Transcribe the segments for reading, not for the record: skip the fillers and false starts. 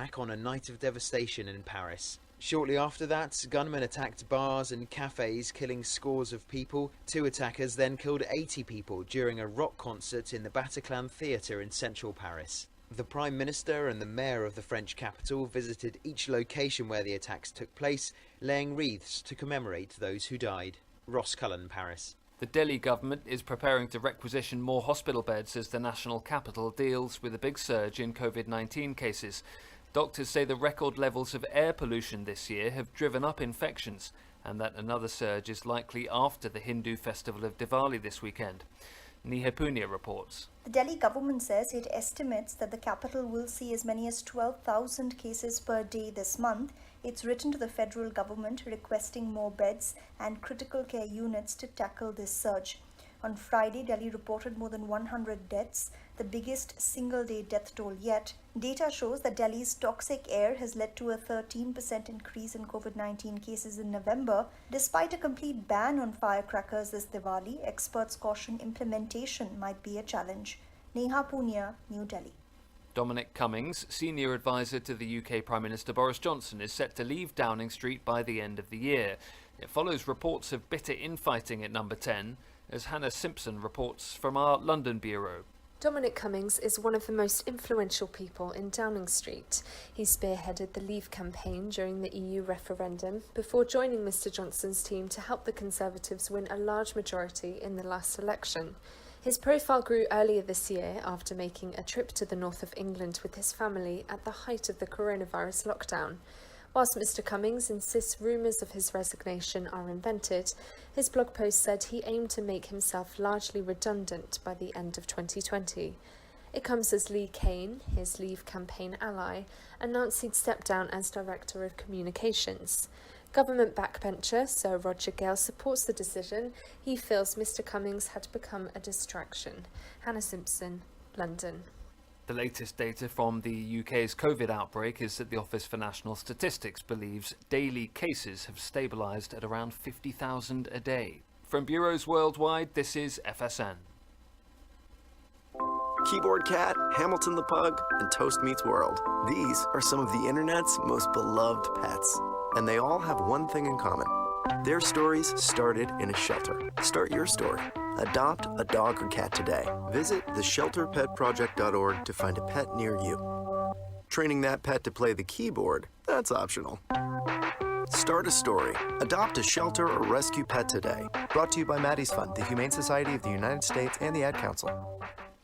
attack on a night of devastation in Paris. Shortly after that, gunmen attacked bars and cafes, killing scores of people. 2 attackers then killed 80 people during a rock concert in the Bataclan Theatre in central Paris. The Prime Minister and the Mayor of the French capital visited each location where the attacks took place, laying wreaths to commemorate those who died. Ross Cullen, Paris. The Delhi government is preparing to requisition more hospital beds as the national capital deals with a big surge in COVID-19 cases. Doctors say the record levels of air pollution this year have driven up infections, and that another surge is likely after the Hindu festival of Diwali this weekend. Nihe Punia reports. The Delhi government says it estimates that the capital will see as many as 12,000 cases per day this month. It's written to the federal government requesting more beds and critical care units to tackle this surge. On Friday, Delhi reported more than 100 deaths, the biggest single-day death toll yet. Data shows that Delhi's toxic air has led to a 13% increase in COVID-19 cases in November. Despite a complete ban on firecrackers this Diwali, experts caution implementation might be a challenge. Neha Punia, New Delhi. Dominic Cummings, senior advisor to the UK Prime Minister Boris Johnson, is set to leave Downing Street by the end of the year. It follows reports of bitter infighting at Number 10, as Hannah Simpson reports from our London bureau. Dominic Cummings is one of the most influential people in Downing Street. He spearheaded the Leave campaign during the EU referendum before joining Mr Johnson's team to help the Conservatives win a large majority in the last election. His profile grew earlier this year after making a trip to the north of England with his family at the height of the coronavirus lockdown. Whilst Mr Cummings insists rumours of his resignation are invented, his blog post said he aimed to make himself largely redundant by the end of 2020. It comes as Lee Kane, his Leave campaign ally, announced he'd step down as Director of Communications. Government backbencher Sir Roger Gale supports the decision. He feels Mr Cummings had become a distraction. Hannah Simpson, London. The latest data from the UK's COVID outbreak is that the Office for National Statistics believes daily cases have stabilised at around 50,000 a day. From bureaus worldwide, this is FSN. Keyboard Cat, Hamilton the Pug, and Toast Meets World. These are some of the internet's most beloved pets. And they all have one thing in common. Their stories started in a shelter. Start your story. Adopt a dog or cat today. Visit theshelterpetproject.org to find a pet near you. Training that pet to play the keyboard, that's optional. Start a story. Adopt a shelter or rescue pet today. Brought to you by Maddie's Fund, the Humane Society of the United States, and the Ad Council.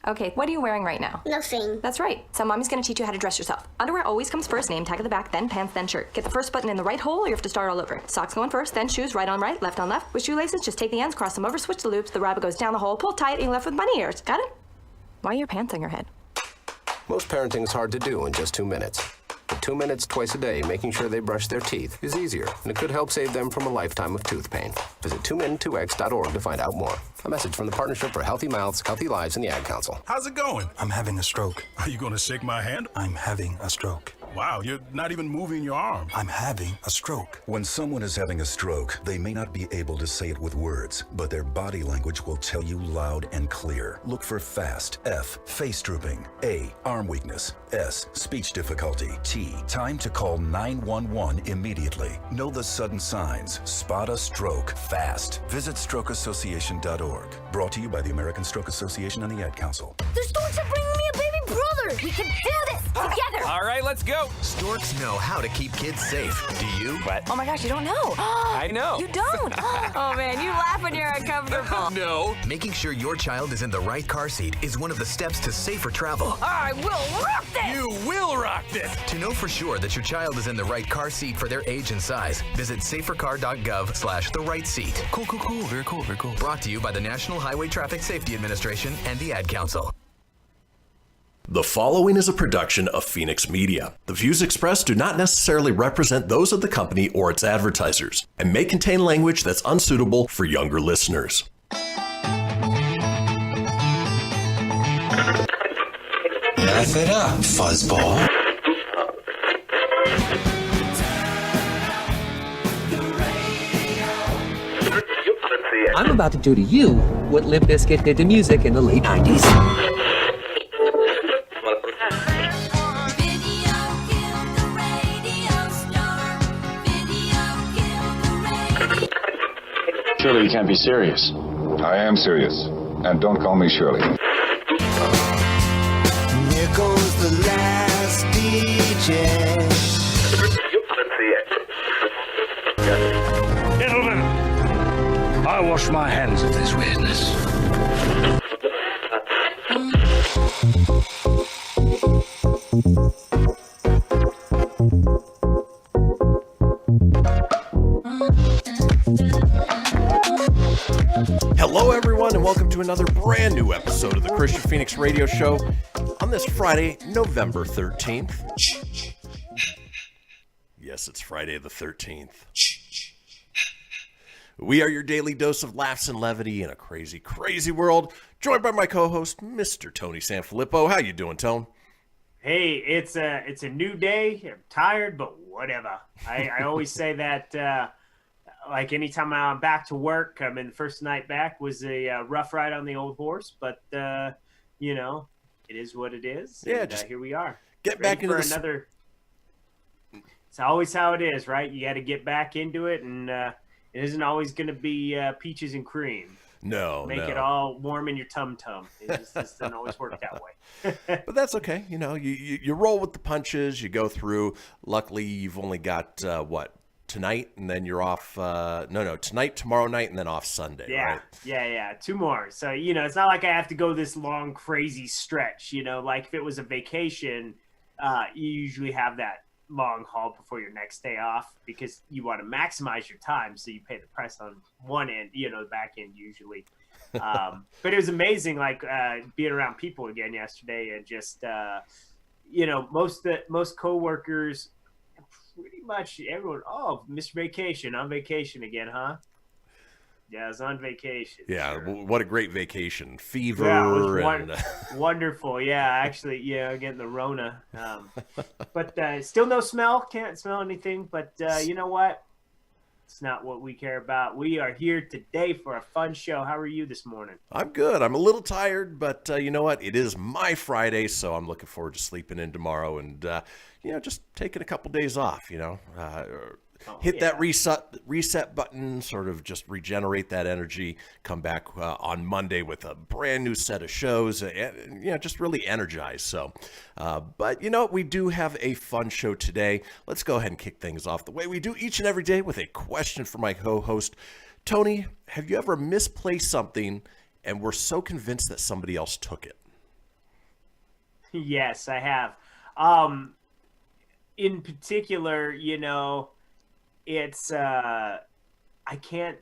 Okay, what are you wearing right now? Nothing. That's right. So mommy's gonna teach you how to dress yourself. Underwear always comes first, name tag at the back, then pants, then shirt. Get the first button in the right hole or you have to start all over. Socks going first, then shoes, right on right, left on left. With shoelaces, just take the ends, cross them over, switch the loops, the rabbit goes down the hole, pull tight, and you're left with bunny ears. Got it? Why are your pants on your head? Most parenting is hard to do in just 2 minutes. But 2 minutes twice a day making sure they brush their teeth is easier, and it could help save them from a lifetime of tooth pain. Visit 2min2x.org to find out more. A message from the Partnership for Healthy Mouths, Healthy Lives, and the Ad Council. How's it going? I'm having a stroke. Are you going to shake my hand? I'm having a stroke. Wow, you're not even moving your arm. I'm having a stroke. When someone is having a stroke, they may not be able to say it with words, but their body language will tell you loud and clear. Look for FAST. F, face drooping. A, arm weakness. S, speech difficulty. T, time to call 911 immediately. Know the sudden signs. Spot a stroke fast. Visit strokeassociation.org. Brought to you by the American Stroke Association and the Ad Council. The storks are bringing me a baby brother. We can do this together. All right, let's go. Storks know how to keep kids safe. Do you? What? Oh my gosh, you don't know. I know. You don't. Oh man, you laugh when you're uncomfortable. No. Making sure your child is in the right car seat is one of the steps to safer travel. I will rock this. You will rock this. To know for sure that your child is in the right car seat for their age and size, visit safercar.gov/the-right-seat. Cool. Very cool. Brought to you by the National Highway Traffic Safety Administration and the Ad Council. The following is a production of Fenix Media. The views expressed do not necessarily represent those of the company or its advertisers and may contain language that's unsuitable for younger listeners. Laugh it up, fuzzball. I'm about to do to you what Limp Bizkit did to music in the late 90s. Surely you can't be serious. I am serious. And don't call me Shirley. Here goes the last DJ. Gentlemen, I wash my hands of this weirdness. Hello, everyone, and welcome to another brand new episode of the Kristian Fenix Radio Show on this Friday, November 13th. Yes, it's Friday the 13th. We are your daily dose of laughs and levity in a crazy, crazy world, joined by my co-host, Mr. Tony Sanfilippo. How you doing, Tone? Hey, it's a new day. I'm tired, but whatever. I always say that like anytime I'm back to work, I mean, the first night back was a rough ride on the old horse, but you know, it is what it is. Yeah, and, just here we are. Get back into another. It's always how it is, right? You got to get back into it, and it isn't always going to be peaches and cream. No, Make it all warm in your tum-tum. It just doesn't always work that way. But that's okay. You know, you roll with the punches. You go through. Luckily, you've only got, tonight, and then you're off. Tonight, tomorrow night, and then off Sunday. Yeah, right? yeah. 2 more. So, you know, it's not like I have to go this long, crazy stretch. You know, like if it was a vacation, you usually have that long haul before your next day off because you want to maximize your time, so you pay the price on one end, you know, the back end usually. But it was amazing, like being around people again yesterday, and just you know, most coworkers, pretty much everyone. Oh, missed vacation. On vacation again, huh? Yeah, I was on vacation. Yeah, sure. What a great vacation. Fever. Yeah, it was and wonderful. Yeah, actually, yeah, getting the Rona. But still no smell. Can't smell anything. But you know what? It's not what we care about. We are here today for a fun show. How are you this morning? I'm good. I'm a little tired, but you know what? It is my Friday, so I'm looking forward to sleeping in tomorrow and, you know, just taking a couple days off, you know. Hit that reset button, sort of just regenerate that energy, come back on Monday with a brand new set of shows, and, you know, just really energized. So, but, you know, we do have a fun show today. Let's go ahead and kick things off the way we do each and every day with a question for my co-host. Tony, have you ever misplaced something and were so convinced that somebody else took it? Yes, I have. In particular, you know, it's I can't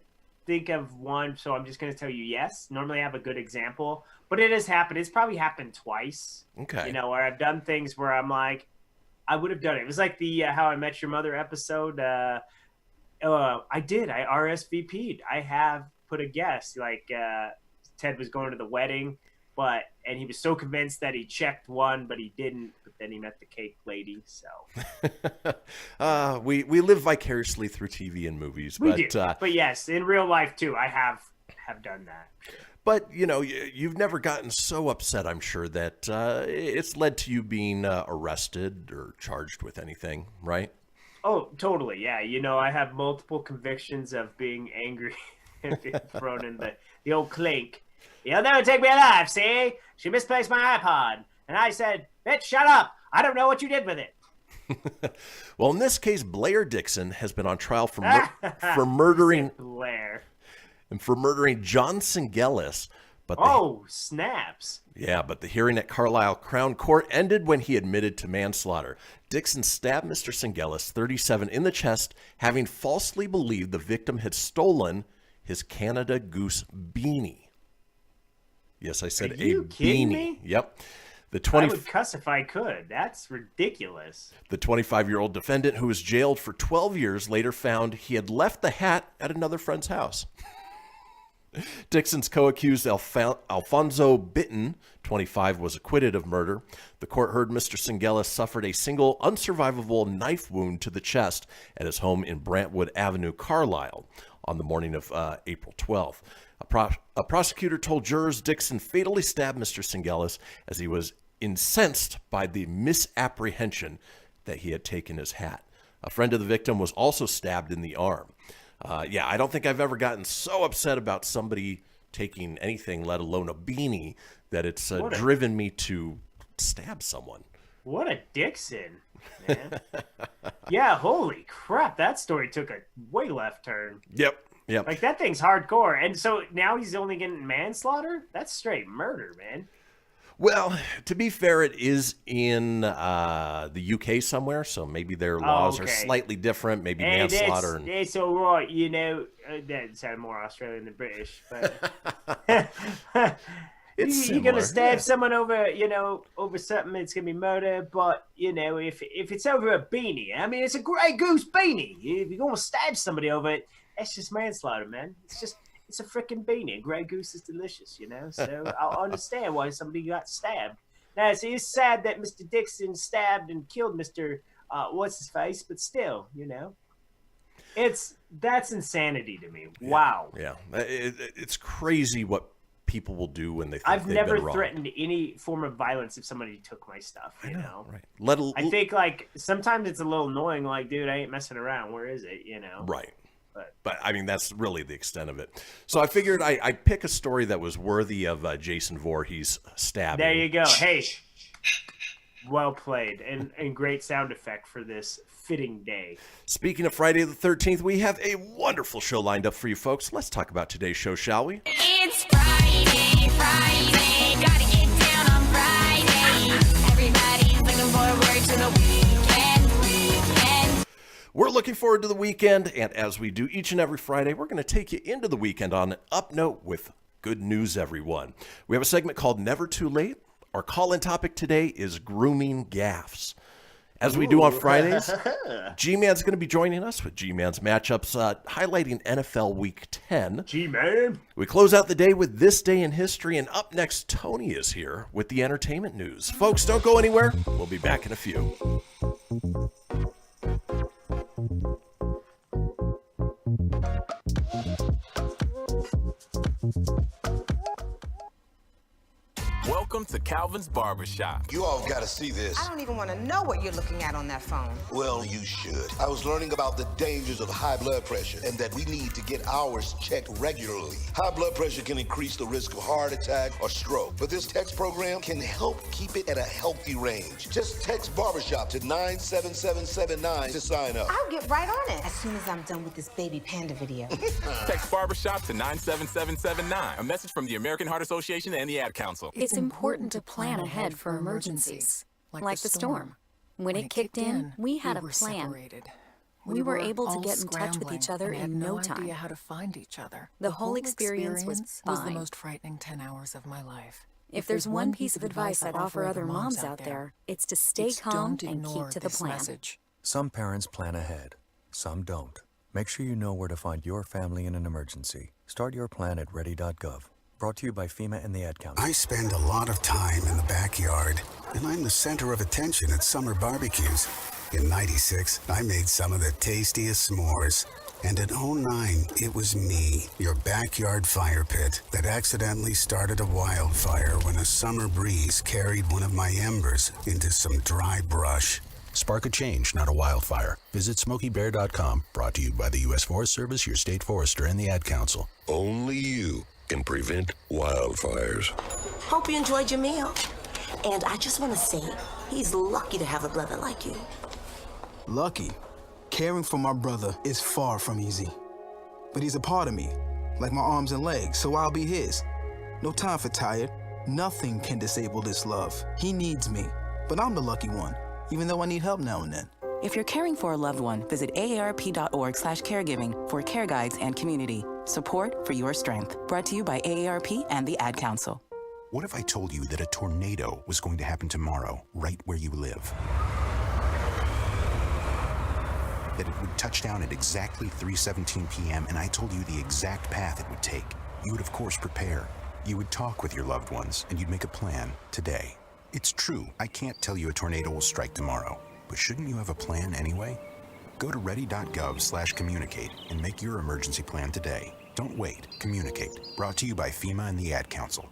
think of one, so I'm just going to tell you yes. Normally I have a good example, but it has happened. It's probably happened twice. Okay. You know, where I've done things where I'm like, I would have done it. It was like the How I Met Your Mother episode. I RSVP'd. I have put a guest, like Ted was going to the wedding, and he was so convinced that he checked one, but he didn't. But then he met the cake lady. So we live vicariously through TV and movies. We do. But yes, in real life too, I have done that. But you know, you've never gotten so upset, I'm sure, that it's led to you being arrested or charged with anything, right? Oh, totally. Yeah. You know, I have multiple convictions of being angry and being thrown in the old clink. You'll never take me alive, see? She misplaced my iPod. And I said, bitch, shut up. I don't know what you did with it. Well, in this case, Blair Dixon has been on trial for murdering Blair. And for murdering John Singelis. But snaps. Yeah, but the hearing at Carlisle Crown Court ended when he admitted to manslaughter. Dixon stabbed Mr. Singelis, 37, in the chest, having falsely believed the victim had stolen his Canada Goose beanie. Yes, I said a beanie. Me? Yep. I would cuss if I could. That's ridiculous. The 25-year-old defendant, who was jailed for 12 years, later found he had left the hat at another friend's house. Dixon's co-accused Alfonso Bitton, 25, was acquitted of murder. The court heard Mr. Singelis suffered a single unsurvivable knife wound to the chest at his home in Brantwood Avenue, Carlisle, on the morning of April 12th. A prosecutor told jurors Dixon fatally stabbed Mr. Singelis as he was incensed by the misapprehension that he had taken his hat. A friend of the victim was also stabbed in the arm. Yeah, I don't think I've ever gotten so upset about somebody taking anything, let alone a beanie, that it's driven me to stab someone. What a Dixon, man. Yeah, holy crap. That story took a way left turn. Yep. Like, that thing's hardcore. And so now he's only getting manslaughter? That's straight murder, man. Well, to be fair, it is in the UK somewhere, so maybe their laws are slightly different. Maybe manslaughter. That's all right, you know. That sounded more Australian than British, but you're gonna stab someone over, over something. It's gonna be murder, but if it's over a beanie, I mean, it's a Grey Goose beanie. If you're gonna stab somebody over it, that's just manslaughter, man. It's a freaking beanie. Grey Goose is delicious, So I'll understand why somebody got stabbed. Now, it's sad that Mr. Dixon stabbed and killed Mr. What's his face, but still, that's insanity to me. Wow. Yeah, it's crazy what people will do when they think I've they've never been wrong. threatened any form of violence if somebody took my stuff. You know? Right. I think like sometimes it's a little annoying. Like, dude, I ain't messing around. Where is it? Right. But I mean, that's really the extent of it. So I figured I'd pick a story that was worthy of Jason Voorhees stabbing. There you go. Hey, well played, and great sound effect for this fitting day. Speaking of Friday the 13th, we have a wonderful show lined up for you folks. Let's talk about today's show, shall we? It's Friday, gotta get down on Friday. Everybody's looking forward to the weekend. We're looking forward to the weekend, and as we do each and every Friday, we're going to take you into the weekend on an up note with good news, everyone. We have a segment called Never Too Late. Our call-in topic today is grooming gaffes. As we do on Fridays, G-Man's going to be joining us with G-Man's matchups, highlighting NFL Week 10. G-Man. We close out the day with This Day in History, and up next, Tony is here with the entertainment news. Folks, don't go anywhere. We'll be back in a few. Welcome to Calvin's Barbershop. You all got to see this. I don't even want to know what you're looking at on that phone. Well, you should. I was learning about the dangers of high blood pressure and that we need to get ours checked regularly. High blood pressure can increase the risk of heart attack or stroke, but this text program can help keep it at a healthy range. Just text Barbershop to 97779 to sign up. I'll get right on it as soon as I'm done with this baby panda video. Text Barbershop to 97779. A message from the American Heart Association and the Ad Council. It's important to plan ahead for emergencies, like the storm. When it kicked in, we had a plan. We were able to get in touch with each other in no time. Idea how to find each other. The whole experience was fine. the most frightening 10 hours of my life. If there's one piece of advice I'd offer other moms out there, it's to stay calm and keep to the plan. Message. Some parents plan ahead, some don't. Make sure you know where to find your family in an emergency. Start your plan at ready.gov. Brought to you by FEMA and the Ad Council. I spend a lot of time in the backyard, and I'm the center of attention at summer barbecues. In '96, I made some of the tastiest s'mores. And in '09, it was me, your backyard fire pit, that accidentally started a wildfire when a summer breeze carried one of my embers into some dry brush. Spark a change, not a wildfire. Visit SmokeyBear.com. Brought to you by the U.S. Forest Service, your state forester, and the Ad Council. Only you can prevent wildfires. Hope you enjoyed your meal. And I just want to say, he's lucky to have a brother like you. Lucky? Caring for my brother is far from easy. But he's a part of me, like my arms and legs, so I'll be his. No time for tired. Nothing can disable this love. He needs me, but I'm the lucky one, even though I need help now and then. If you're caring for a loved one, visit aarp.org/caregiving for care guides and community. Support for your strength. Brought to you by AARP and the Ad Council. What if I told you that a tornado was going to happen tomorrow, right where you live? That it would touch down at exactly 3:17 p.m., and I told you the exact path it would take. You would, of course, prepare. You would talk with your loved ones, and you'd make a plan today. It's true, I can't tell you a tornado will strike tomorrow, but shouldn't you have a plan anyway? Go to ready.gov/communicate and make your emergency plan today. Don't wait. Communicate. Brought to you by FEMA and the Ad Council.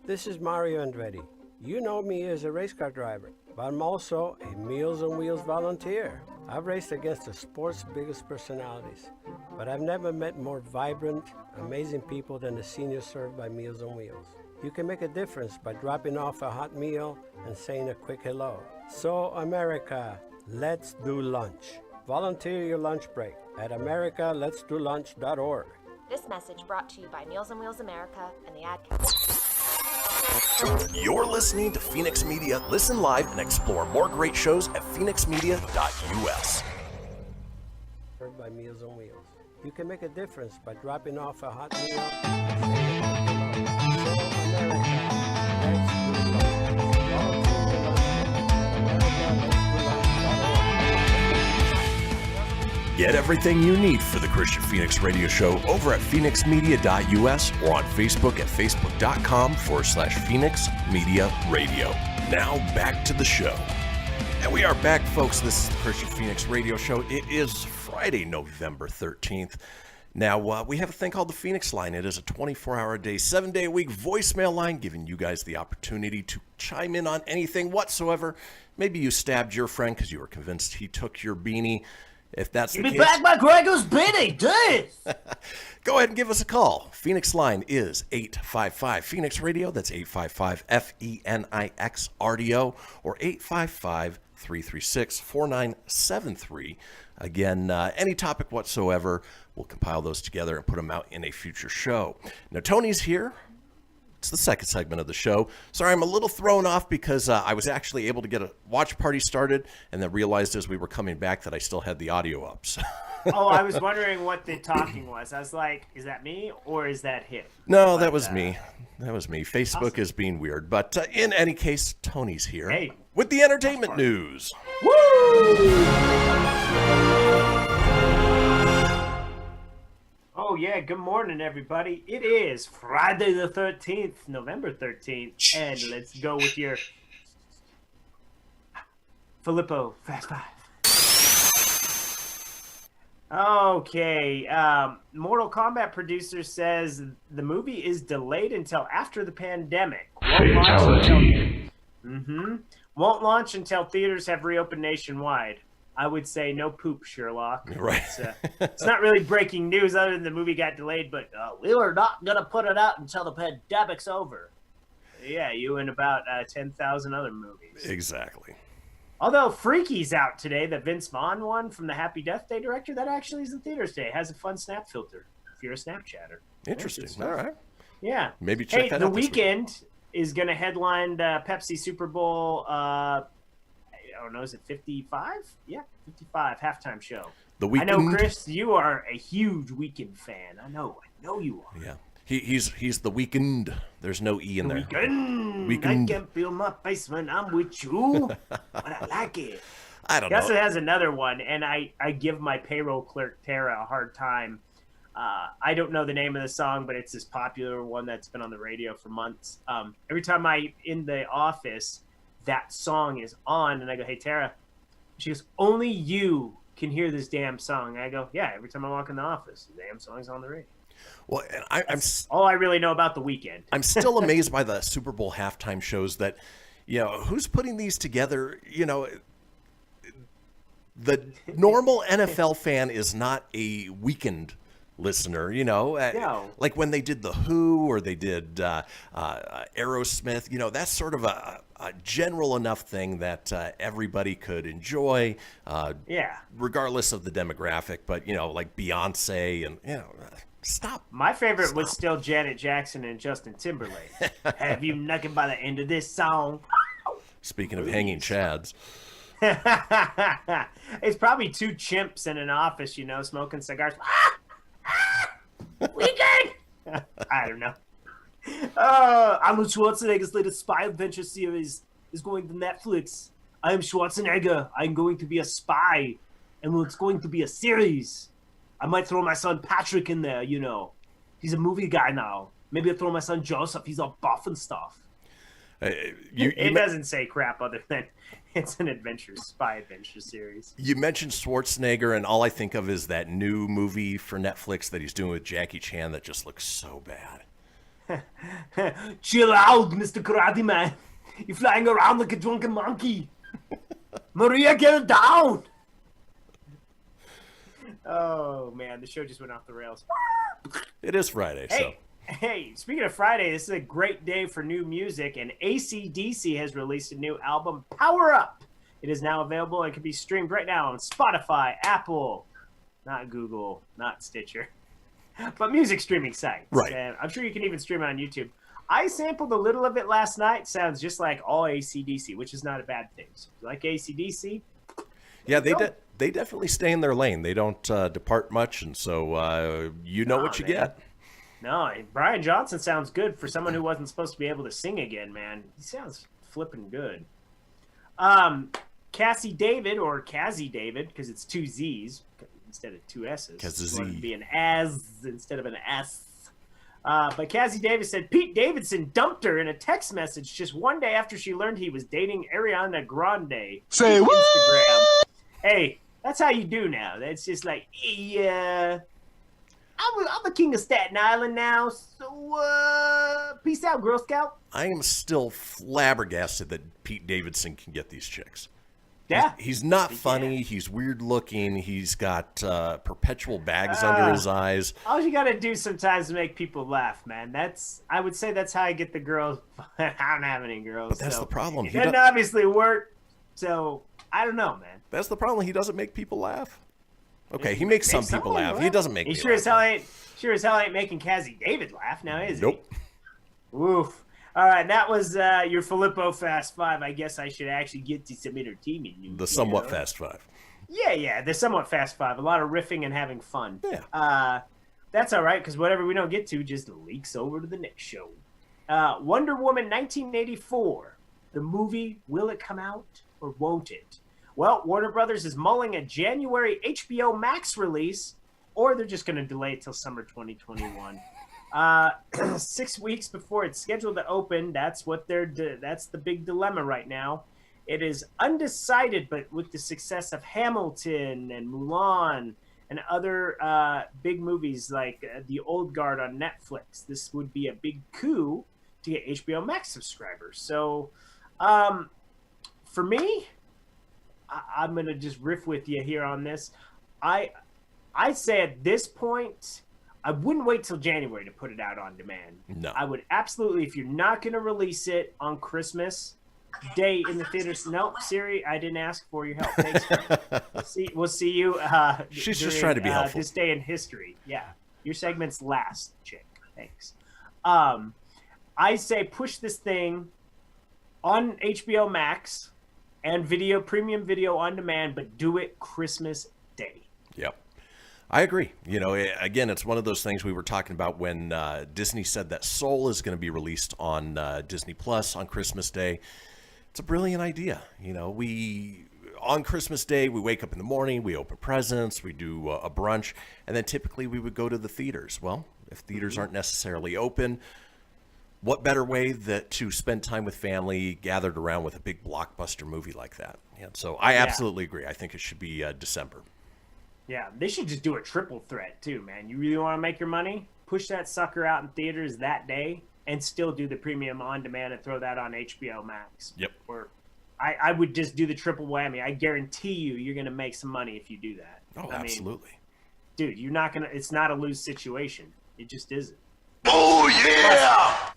This is Mario Andretti. You know me as a race car driver, but I'm also a Meals on Wheels volunteer. I've raced against the sport's biggest personalities, but I've never met more vibrant, amazing people than the seniors served by Meals on Wheels. You can make a difference by dropping off a hot meal and saying a quick hello. So, America, let's do lunch. Volunteer your lunch break at americaletsdolunch.org. This message brought to you by Meals on Wheels America and the Ad Council. You're listening to Fenix Media. Listen live and explore more great shows at phoenixmedia.us. Served by Meals on Wheels. You can make a difference by dropping off a hot meal and saying a quick hello. So, America, let's do lunch. Volunteer your lunch break. Get everything you need for the Kristian Fenix radio show over at phoenixmedia.us or on Facebook at facebook.com/Fenix Media Radio. Now back to the show. And we are back, folks. This is the Kristian Fenix radio show. It is Friday, November 13th. Now, we have a thing called the Fenix Line. It is a 24-hour-a-day, 7-day-a-week voicemail line giving you guys the opportunity to chime in on anything whatsoever. Maybe you stabbed your friend because you were convinced he took your beanie. If that's the case, Give me back my Gregor's Beanie, dude! Go ahead and give us a call. Phoenix Line is 855 Phoenix Radio. That's 855 FENIX RDO or 855-336-4973. Again, any topic whatsoever, we'll compile those together and put them out in a future show. Now, Tony's here. It's the second segment of the show. Sorry, I'm a little thrown off because I was actually able to get a watch party started and then realized as we were coming back that I still had the audio up. So. Oh, I was wondering what the talking was. I was like, is that me or is that him? No, that was me. That was me. Facebook is being weird. But in any case, Tony's here with the entertainment news. Woo! Oh, yeah. Good morning, everybody. It is Friday the 13th, November 13th. And let's go with your Filippo Fast Five. Okay. Mortal Kombat producer says the movie is delayed until after the pandemic. Won't launch until theaters have reopened nationwide. I would say no poop, Sherlock. Right. It's not really breaking news other than the movie got delayed, but we were not going to put it out until the pandemic's over. Yeah, you and about 10,000 other movies. Exactly. Although Freaky's out today, the Vince Vaughn one from the Happy Death Day director, that actually is in theaters today. It has a fun snap filter if you're a Snapchatter. Interesting. All right. Yeah. Maybe check that out. The Weeknd is going to headline Pepsi Super Bowl, I don't know, is it 55? Yeah, 55 halftime show. The Weeknd. I know, Chris, you are a huge Weeknd fan. I know you are. Yeah. He's the Weeknd. There's no E in there. Weeknd. I can feel my face when I'm with you, but I like it. I don't know. Guess it has another one, and I give my payroll clerk, Tara, a hard time. I don't know the name of the song, but it's this popular one that's been on the radio for months. Every time I'm in the office, that song is on, and I go, hey, Tara. She goes, only you can hear this damn song. And I go, yeah, every time I walk in the office, the damn song's on the radio. Well, I'm all I really know about the Weeknd. I'm still amazed by the Super Bowl halftime shows that, who's putting these together? The normal NFL fan is not a Weeknd listener, No. Like when they did The Who or they did Aerosmith, that's sort of a general enough thing that everybody could enjoy, regardless of the demographic. But, like Beyonce and, stop. My favorite was still Janet Jackson and Justin Timberlake. Have you knocking by the end of this song? Speaking of hanging chads. It's probably two chimps in an office, smoking cigars. Weeknd! I don't know. Arnold Schwarzenegger's latest spy adventure series is going to Netflix. I am Schwarzenegger. I'm going to be a spy. And it's going to be a series. I might throw my son Patrick in there, He's a movie guy now. Maybe I'll throw my son Joseph. He's all buff and stuff. It doesn't say crap other than it's an spy adventure series. You mentioned Schwarzenegger, and all I think of is that new movie for Netflix that he's doing with Jackie Chan that just looks so bad. Chill out, Mr. Karate Man. You're flying around like a drunken monkey. Maria, get it down. Oh man, the show just went off the rails. It is Friday, so. Hey, speaking of Friday, this is a great day for new music, and AC/DC has released a new album, Power Up. It is now available and can be streamed right now on Spotify, Apple, not Google, not Stitcher, but music streaming sites. Right. And I'm sure you can even stream it on YouTube. I sampled a little of it last night. Sounds just like all AC/DC, which is not a bad thing. So if you like AC/DC? Yeah, they definitely stay in their lane. They don't depart much, and so you know what you get. No, Brian Johnson sounds good for someone who wasn't supposed to be able to sing again, man. He sounds flipping good. Cassie David, or Kazzy David, because it's 2 Z's instead of 2 S's. Kazzy. Wanted to be an as instead of an S. But Cassie Davis said Pete Davidson dumped her in a text message just one day after she learned he was dating Ariana Grande. Say what? Instagram. Hey, that's how you do now. That's just like, yeah. I'm the king of Staten Island now, so peace out, Girl Scout. I am still flabbergasted that Pete Davidson can get these chicks. Yeah. He's not funny. He's weird looking. He's got perpetual bags under his eyes. All you got to do sometimes to make people laugh, man. I would say that's how I get the girls. I don't have any girls. But that's the problem. It doesn't obviously work, so I don't know, man. That's the problem. He doesn't make people laugh. Okay, he makes some people laugh. He doesn't make me sure laugh. Sure as hell ain't making Kazzy David laugh now, is he? Nope. Woof. All right, that was your Filippo Fast Five. I guess I should actually get to some entertainment news. The somewhat Fast Five. Yeah, the somewhat Fast Five. A lot of riffing and having fun. Yeah. That's all right, because whatever we don't get to just leaks over to the next show. Wonder Woman 1984. The movie, will it come out or won't it? Well, Warner Brothers is mulling a January HBO Max release, or they're just going to delay it till summer 2021. 6 weeks before it's scheduled to open, that's the big dilemma right now. It is undecided, but with the success of Hamilton and Mulan and other big movies like The Old Guard on Netflix, this would be a big coup to get HBO Max subscribers. So, for me, I'm going to just riff with you here on this. I say at this point, I wouldn't wait till January to put it out on demand. No. I would absolutely, if you're not going to release it on Christmas Day in the theaters. No, Siri, I didn't ask for your help. Thanks. We'll see you. She's just trying to be helpful. This day in history. Yeah. Your segment's last, chick. Thanks. I say push this thing on HBO Max and premium video on demand, but do it Christmas Day. Yep. I agree. You know, again, it's one of those things we were talking about when Disney said that Soul is going to be released on Disney Plus on Christmas Day. It's a brilliant idea. You know, on Christmas Day, we wake up in the morning, we open presents, we do a brunch, and then typically we would go to the theaters. Well, if theaters aren't necessarily open, what better way to spend time with family gathered around with a big blockbuster movie like that? Yeah, so I absolutely agree. I think it should be December. Yeah, they should just do a triple threat too, man. You really want to make your money? Push that sucker out in theaters that day and still do the premium on demand and throw that on HBO Max. Yep. Or I would just do the triple whammy. I guarantee you're going to make some money if you do that. Oh, absolutely. Dude, it's not a lose situation. It just isn't. Oh, yeah!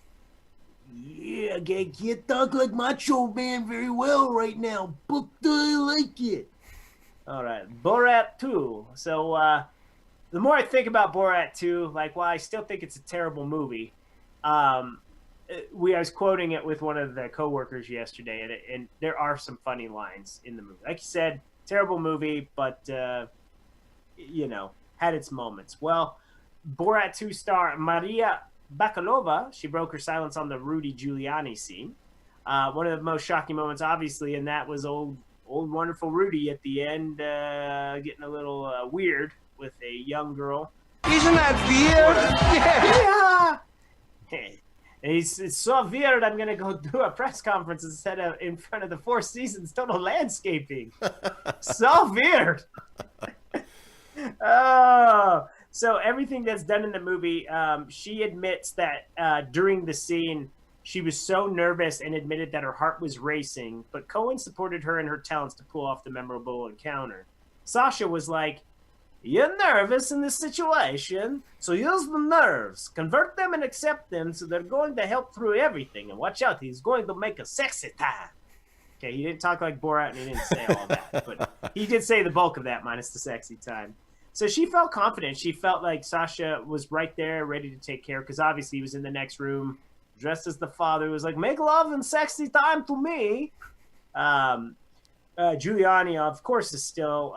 Yeah, you talk like Macho Man very well right now, but I like it. All right, Borat 2. So the more I think about Borat 2, like, while I still think it's a terrible movie, I was quoting it with one of the coworkers yesterday, and there are some funny lines in the movie. Like you said, terrible movie, but had its moments. Well, Borat 2 star Maria Bakalova, she broke her silence on the Rudy Giuliani scene. One of the most shocking moments, obviously, and that was old wonderful Rudy at the end getting a little weird with a young girl. Isn't that weird? Yeah. And it's so weird, I'm going to go do a press conference instead of in front of the Four Seasons Total Landscaping. So weird. Oh. So everything that's done in the movie, she admits that during the scene, she was so nervous and admitted that her heart was racing, but Cohen supported her in her talents to pull off the memorable encounter. Sasha was like, You're nervous in this situation, so use the nerves. Convert them and accept them so they're going to help through everything. And watch out, he's going to make a sexy time. Okay, he didn't talk like Borat and he didn't say all that, but he did say the bulk of that minus the sexy time. So she felt confident. She felt like Sasha was right there, ready to take care, because obviously he was in the next room, dressed as the father. He was like, make love and sexy time to me. Giuliani, of course, is still,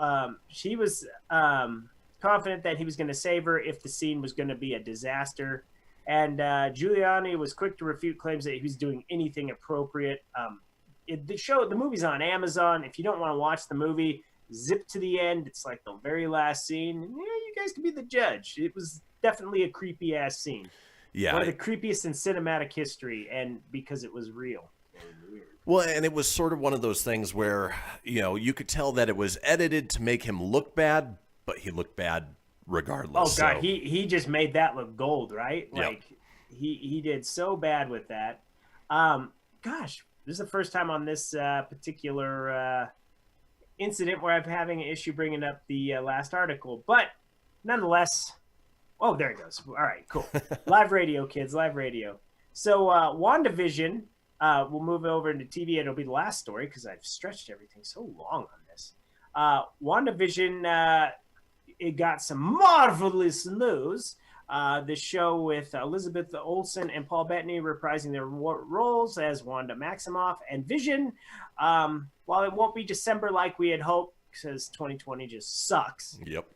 she was confident that he was going to save her if the scene was going to be a disaster. And Giuliani was quick to refute claims that he was doing anything appropriate. The movie's on Amazon. If you don't want to watch the movie, zip to the end. It's like the very last scene. And, you guys can be the judge. It was definitely a creepy ass scene. Yeah, one of the creepiest in cinematic history, and because it was real. Well, and it was sort of one of those things where, you could tell that it was edited to make him look bad, but he looked bad regardless. Oh God, he just made that look gold, right? Yep. Like he did so bad with that. Gosh, this is the first time on this particular incident where I'm having an issue bringing up the last article, but nonetheless, oh, there it goes. All right, cool. Live radio, kids, live radio. So WandaVision, we'll move over into TV. It'll be the last story because I've stretched everything so long on this. WandaVision, it got some marvelous news. The show with Elizabeth Olsen and Paul Bettany reprising their roles as Wanda Maximoff and Vision. While it won't be December like we had hoped, because 2020 just sucks. Yep.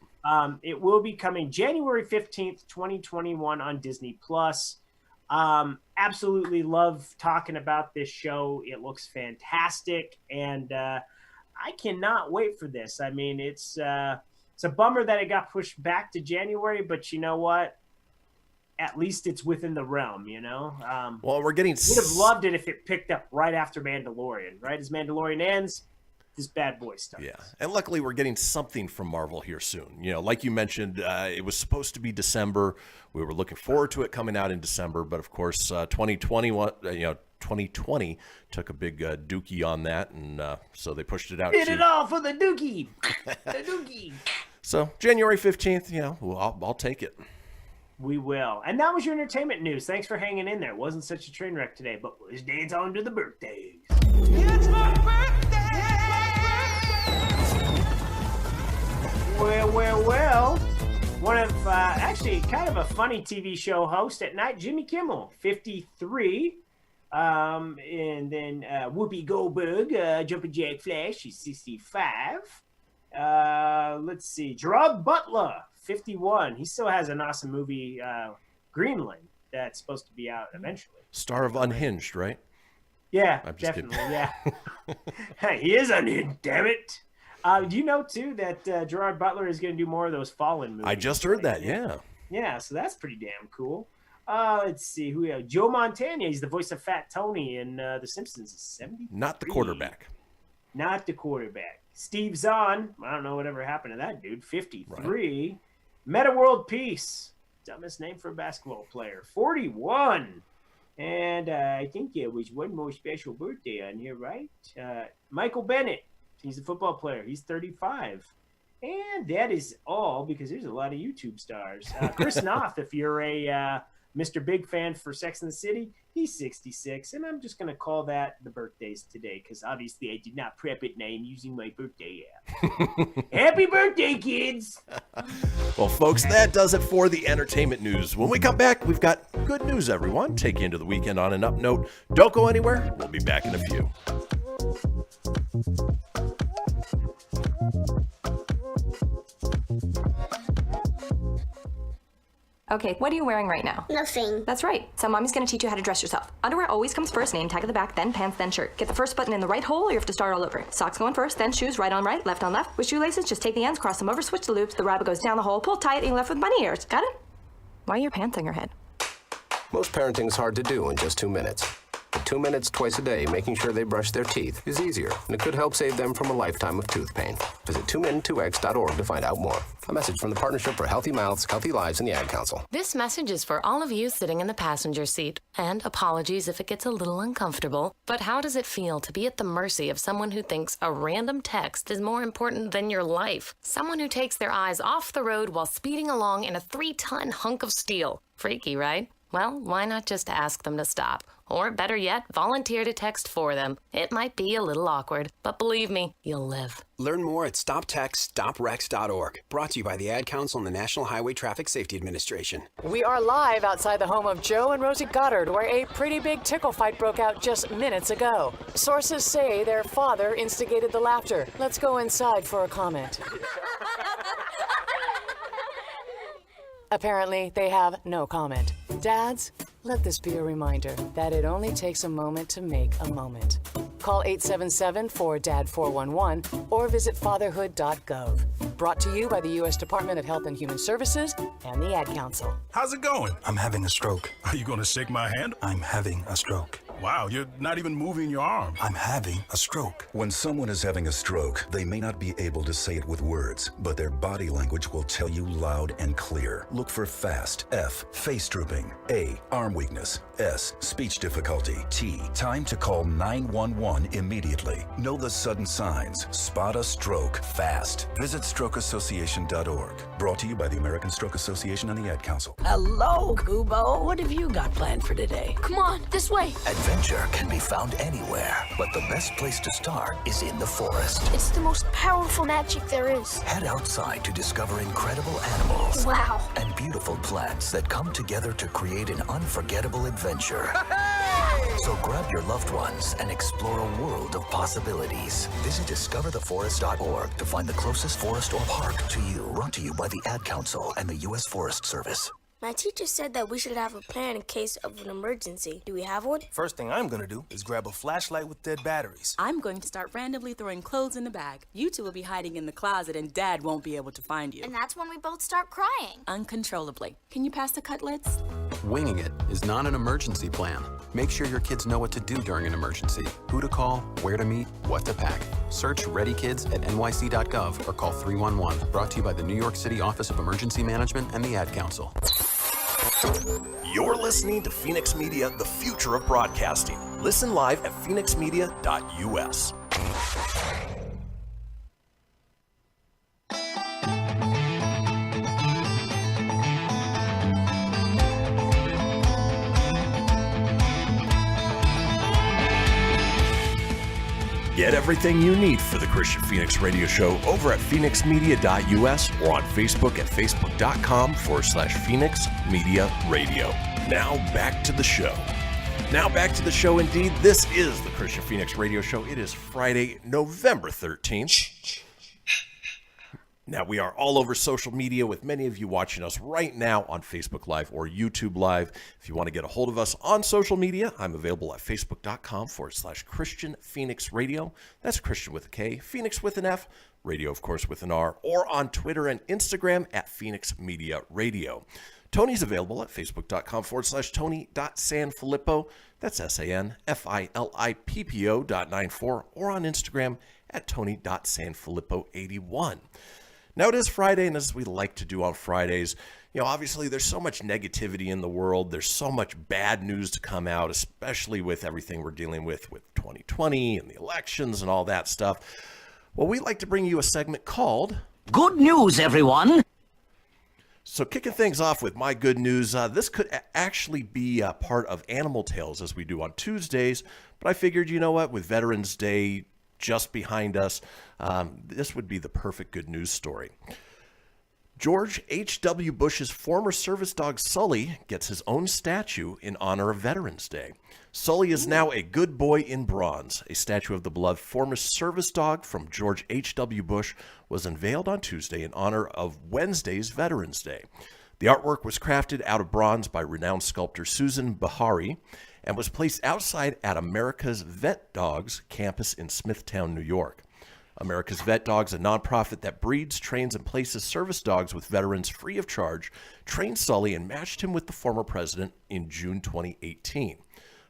It will be coming January 15th, 2021 on Disney+. Absolutely love talking about this show. It looks fantastic, and I cannot wait for this. I mean, it's a bummer that it got pushed back to January, but you know what? At least it's within the realm, Well, we're getting... Would have loved it if it picked up right after Mandalorian, right? As Mandalorian ends, this bad boy starts. Yeah, and luckily we're getting something from Marvel here soon. Like you mentioned, it was supposed to be December. We were looking forward to it coming out in December, but of course, 2020 took a big dookie on that, and so they pushed it out. Did it all for the dookie. The dookie. So January 15th, I'll take it. We will. And that was your entertainment news. Thanks for hanging in there. It wasn't such a train wreck today, but let's dance on to the birthdays. It's my birthday! Well. One of, actually, kind of a funny TV show host at night, Jimmy Kimmel, 53. And then Whoopi Goldberg, Jumpin' Jack Flash, she's 65. Let's see. Gerard Butler, 51. He still has an awesome movie, Greenland, that's supposed to be out eventually. Star of Unhinged, right? Yeah, I'm just definitely, kidding. yeah. Hey, he is unhinged, damn it. Do you know, too, that Gerard Butler is going to do more of those Fallen movies? I just heard that, yeah. Yeah, so that's pretty damn cool. Let's see. Who we have? Joe Montana. He's the voice of Fat Tony in The Simpsons. 70. Not the quarterback. Not the quarterback. Steve Zahn. I don't know whatever happened to that dude. 53. Right. Meta World Peace. Dumbest name for a basketball player. 41. And I think there was one more special birthday on here, right? Michael Bennett. He's a football player. He's 35. And that is all, because there's a lot of YouTube stars. Chris Noth, if you're a Mr. Big fan for Sex and the City, he's 66. And I'm just going to call that the birthdays today, because obviously I did not prep it and I am using my birthday app. Happy birthday, kids! Well, folks, that does it for the entertainment news. When we come back, we've got good news, everyone. Take you into the weekend on an up note. Don't go anywhere. We'll be back in a few. Okay, what are you wearing right now? Nothing. That's right. So mommy's gonna teach you how to dress yourself. Underwear always comes first, name tag at the back, then pants, then shirt. Get the first button in the right hole or you have to start all over. Socks going first, then shoes, right on right, left on left. With shoelaces, just take the ends, cross them over, switch the loops, the rabbit goes down the hole, pull tight, and you're left with bunny ears. Got it? Why are your pants on your head? Most parenting is hard to do in just 2 minutes. But 2 minutes twice a day making sure they brush their teeth is easier, and it could help save them from a lifetime of tooth pain. Visit 2min2x.org to find out more. A message from the Partnership for Healthy Mouths, Healthy Lives, and the Ad Council. This message is for all of you sitting in the passenger seat. And apologies if it gets a little uncomfortable. But how does it feel to be at the mercy of someone who thinks a random text is more important than your life? Someone who takes their eyes off the road while speeding along in a 3-ton hunk of steel. Freaky, right? Well, why not just ask them to stop? Or better yet, volunteer to text for them. It might be a little awkward, but believe me, you'll live. Learn more at stoptextstoprex.org. Brought to you by the Ad Council and the National Highway Traffic Safety Administration. We are live outside the home of Joe and Rosie Goddard, where a pretty big tickle fight broke out just minutes ago. Sources say their father instigated the laughter. Let's go inside for a comment. Apparently, they have no comment. Dads, let this be a reminder that it only takes a moment to make a moment. Call 877-4DAD-411 or visit fatherhood.gov. Brought to you by the U.S. Department of Health and Human Services and the Ad Council. How's it going? I'm having a stroke. Are you going to shake my hand? I'm having a stroke. Wow, you're not even moving your arm. I'm having a stroke. When someone is having a stroke, they may not be able to say it with words, but their body language will tell you loud and clear. Look for FAST. F, face drooping. A, arm weakness. S, speech difficulty. T, time to call 911 immediately. Know the sudden signs. Spot a stroke fast. Visit strokeassociation.org. Brought to you by the American Stroke Association and the Ad Council. Hello, Kubo. What have you got planned for today? Come on, this way. Adventure can be found anywhere, but the best place to start is in the forest. It's the most powerful magic there is. Head outside to discover incredible animals. Wow. And beautiful plants that come together to create an unforgettable adventure. So grab your loved ones and explore a world of possibilities. Visit discovertheforest.org to find the closest forest or park to you. Brought to you by the Ad Council and the U.S. Forest Service. My teacher said that we should have a plan in case of an emergency. Do we have one? First thing I'm gonna do is grab a flashlight with dead batteries. I'm going to start randomly throwing clothes in the bag. You two will be hiding in the closet and Dad won't be able to find you. And that's when we both start crying. Uncontrollably. Can you pass the cutlets? Winging it is not an emergency plan. Make sure your kids know what to do during an emergency. Who to call, where to meet, what to pack. Search Ready Kids at nyc.gov or call 311. Brought to you by the New York City Office of Emergency Management and the Ad Council. You're listening to Fenix Media, the future of broadcasting. Listen live at phoenixmedia.us. Get everything you need for the Kristian Fenix Radio Show over at phoenixmedia.us or on Facebook at facebook.com/Fenix Media Radio. Now back to the show. Indeed. This is the Kristian Fenix Radio Show. It is Friday, November 13th. Now, we are all over social media with many of you watching us right now on Facebook Live or YouTube Live. If you want to get a hold of us on social media, I'm available at facebook.com/Kristian Fenix Radio. That's Kristian with a K, Phoenix with an F, radio, of course, with an R, or on Twitter and Instagram at Fenix Media Radio. Tony's available at facebook.com/Tony.Sanfilippo. That's SANFILIPPO.94, or on Instagram at Tony.Sanfilippo81. Now, it is Friday, and as we like to do on Fridays, obviously there's so much negativity in the world. There's so much bad news to come out, especially with everything we're dealing with 2020 and the elections and all that stuff. Well, we like to bring you a segment called Good News, everyone. So kicking things off with my good news, this could actually be part of Animal Tales as we do on Tuesdays, but I figured, with Veterans Day just behind us, this would be the perfect good news story. George H.W. Bush's former service dog Sully gets his own statue in honor of Veterans Day. Sully is now a good boy in bronze. A statue of the beloved former service dog from George H.W. Bush was unveiled on Tuesday in honor of Wednesday's Veterans Day. The artwork was crafted out of bronze by renowned sculptor Susan Bahari and was placed outside at America's Vet Dogs campus in Smithtown, New York. America's Vet Dogs, a nonprofit that breeds, trains, and places service dogs with veterans free of charge, trained Sully and matched him with the former president in June 2018.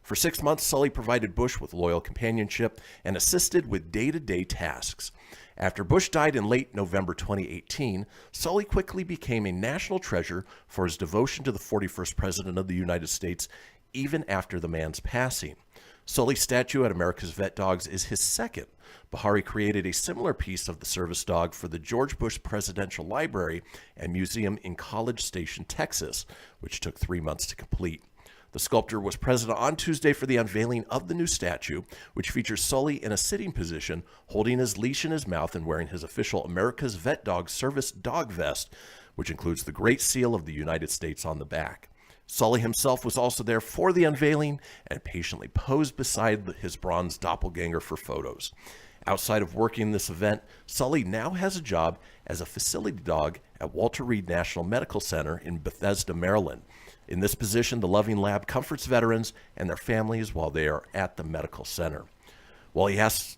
For 6 months, Sully provided Bush with loyal companionship and assisted with day-to-day tasks. After Bush died in late November 2018, Sully quickly became a national treasure for his devotion to the 41st President of the United States, even after the man's passing. Sully's statue at America's Vet Dogs is his second. Bahari created a similar piece of the service dog for the George Bush Presidential Library and Museum in College Station, Texas, which took 3 months to complete. The sculptor was present on Tuesday for the unveiling of the new statue, which features Sully in a sitting position, holding his leash in his mouth and wearing his official America's Vet Dog service dog vest, which includes the Great Seal of the United States on the back. Sully himself was also there for the unveiling and patiently posed beside his bronze doppelganger for photos. Outside of working this event, Sully now has a job as a facility dog at Walter Reed National Medical Center in Bethesda, Maryland. In this position, the loving lab comforts veterans and their families while they are at the medical center. While he has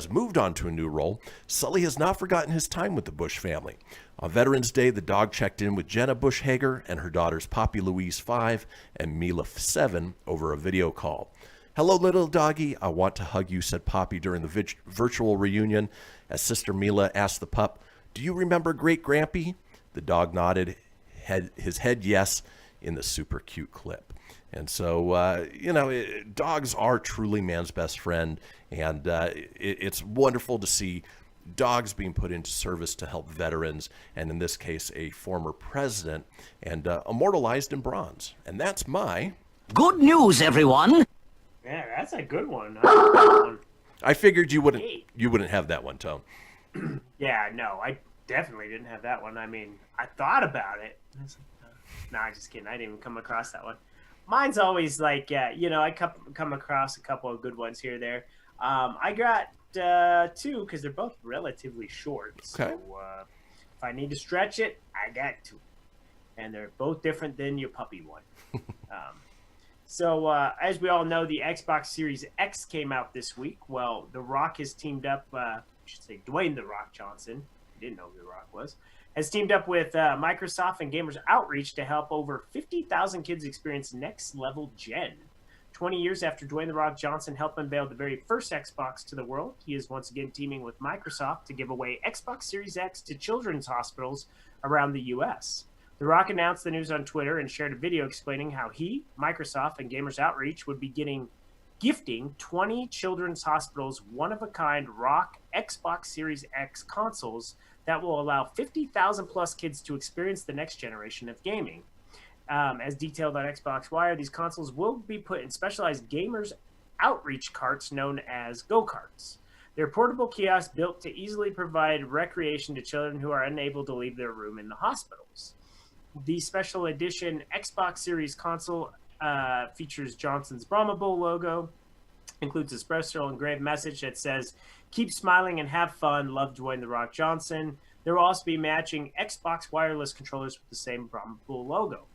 moved on to a new role, Sully has not forgotten his time with the Bush family. On Veterans Day, the dog checked in with Jenna Bush Hager and her daughters Poppy Louise 5 and Mila 7 over a video call. "Hello, little doggy. I want to hug you," said Poppy during the virtual reunion as Sister Mila asked the pup, "Do you remember Great Grampy?" The dog nodded his head yes in the super cute clip. And so, dogs are truly man's best friend, and it's wonderful to see dogs being put into service to help veterans, and in this case, a former president, and immortalized in bronze. And that's my... Good news, everyone! Yeah, that's a good one. I figured you wouldn't have that one, Tone. Yeah, no, I definitely didn't have that one. I mean, I thought about it. Nah, just kidding. I didn't even come across that one. Mine's always like, I come across a couple of good ones here or there. I got two because they're both relatively short. Okay. So if I need to stretch it, I got two. And they're both different than your puppy one. So as we all know, the Xbox Series X came out this week. Well, The Rock has teamed up, I should say Dwayne The Rock Johnson, didn't know who The Rock was, has teamed up with Microsoft and Gamers Outreach to help over 50,000 kids experience Next Level Gen. 20 years after Dwayne The Rock Johnson helped unveil the very first Xbox to the world, he is once again teaming with Microsoft to give away Xbox Series X to children's hospitals around the U.S. The Rock announced the news on Twitter and shared a video explaining how he, Microsoft, and Gamers Outreach would be gifting 20 children's hospitals one-of-a-kind Rock Xbox Series X consoles that will allow 50,000 plus kids to experience the next generation of gaming. As detailed on Xbox Wire, these consoles will be put in specialized Gamers Outreach carts known as go-karts. They're portable kiosks built to easily provide recreation to children who are unable to leave their room in the hospitals. The special edition Xbox Series console features Johnson's Brahma Bull logo, includes a special engraved message that says, "Keep smiling and have fun, love Dwayne The Rock Johnson." There will also be matching Xbox wireless controllers with the same Brahma Bull logo.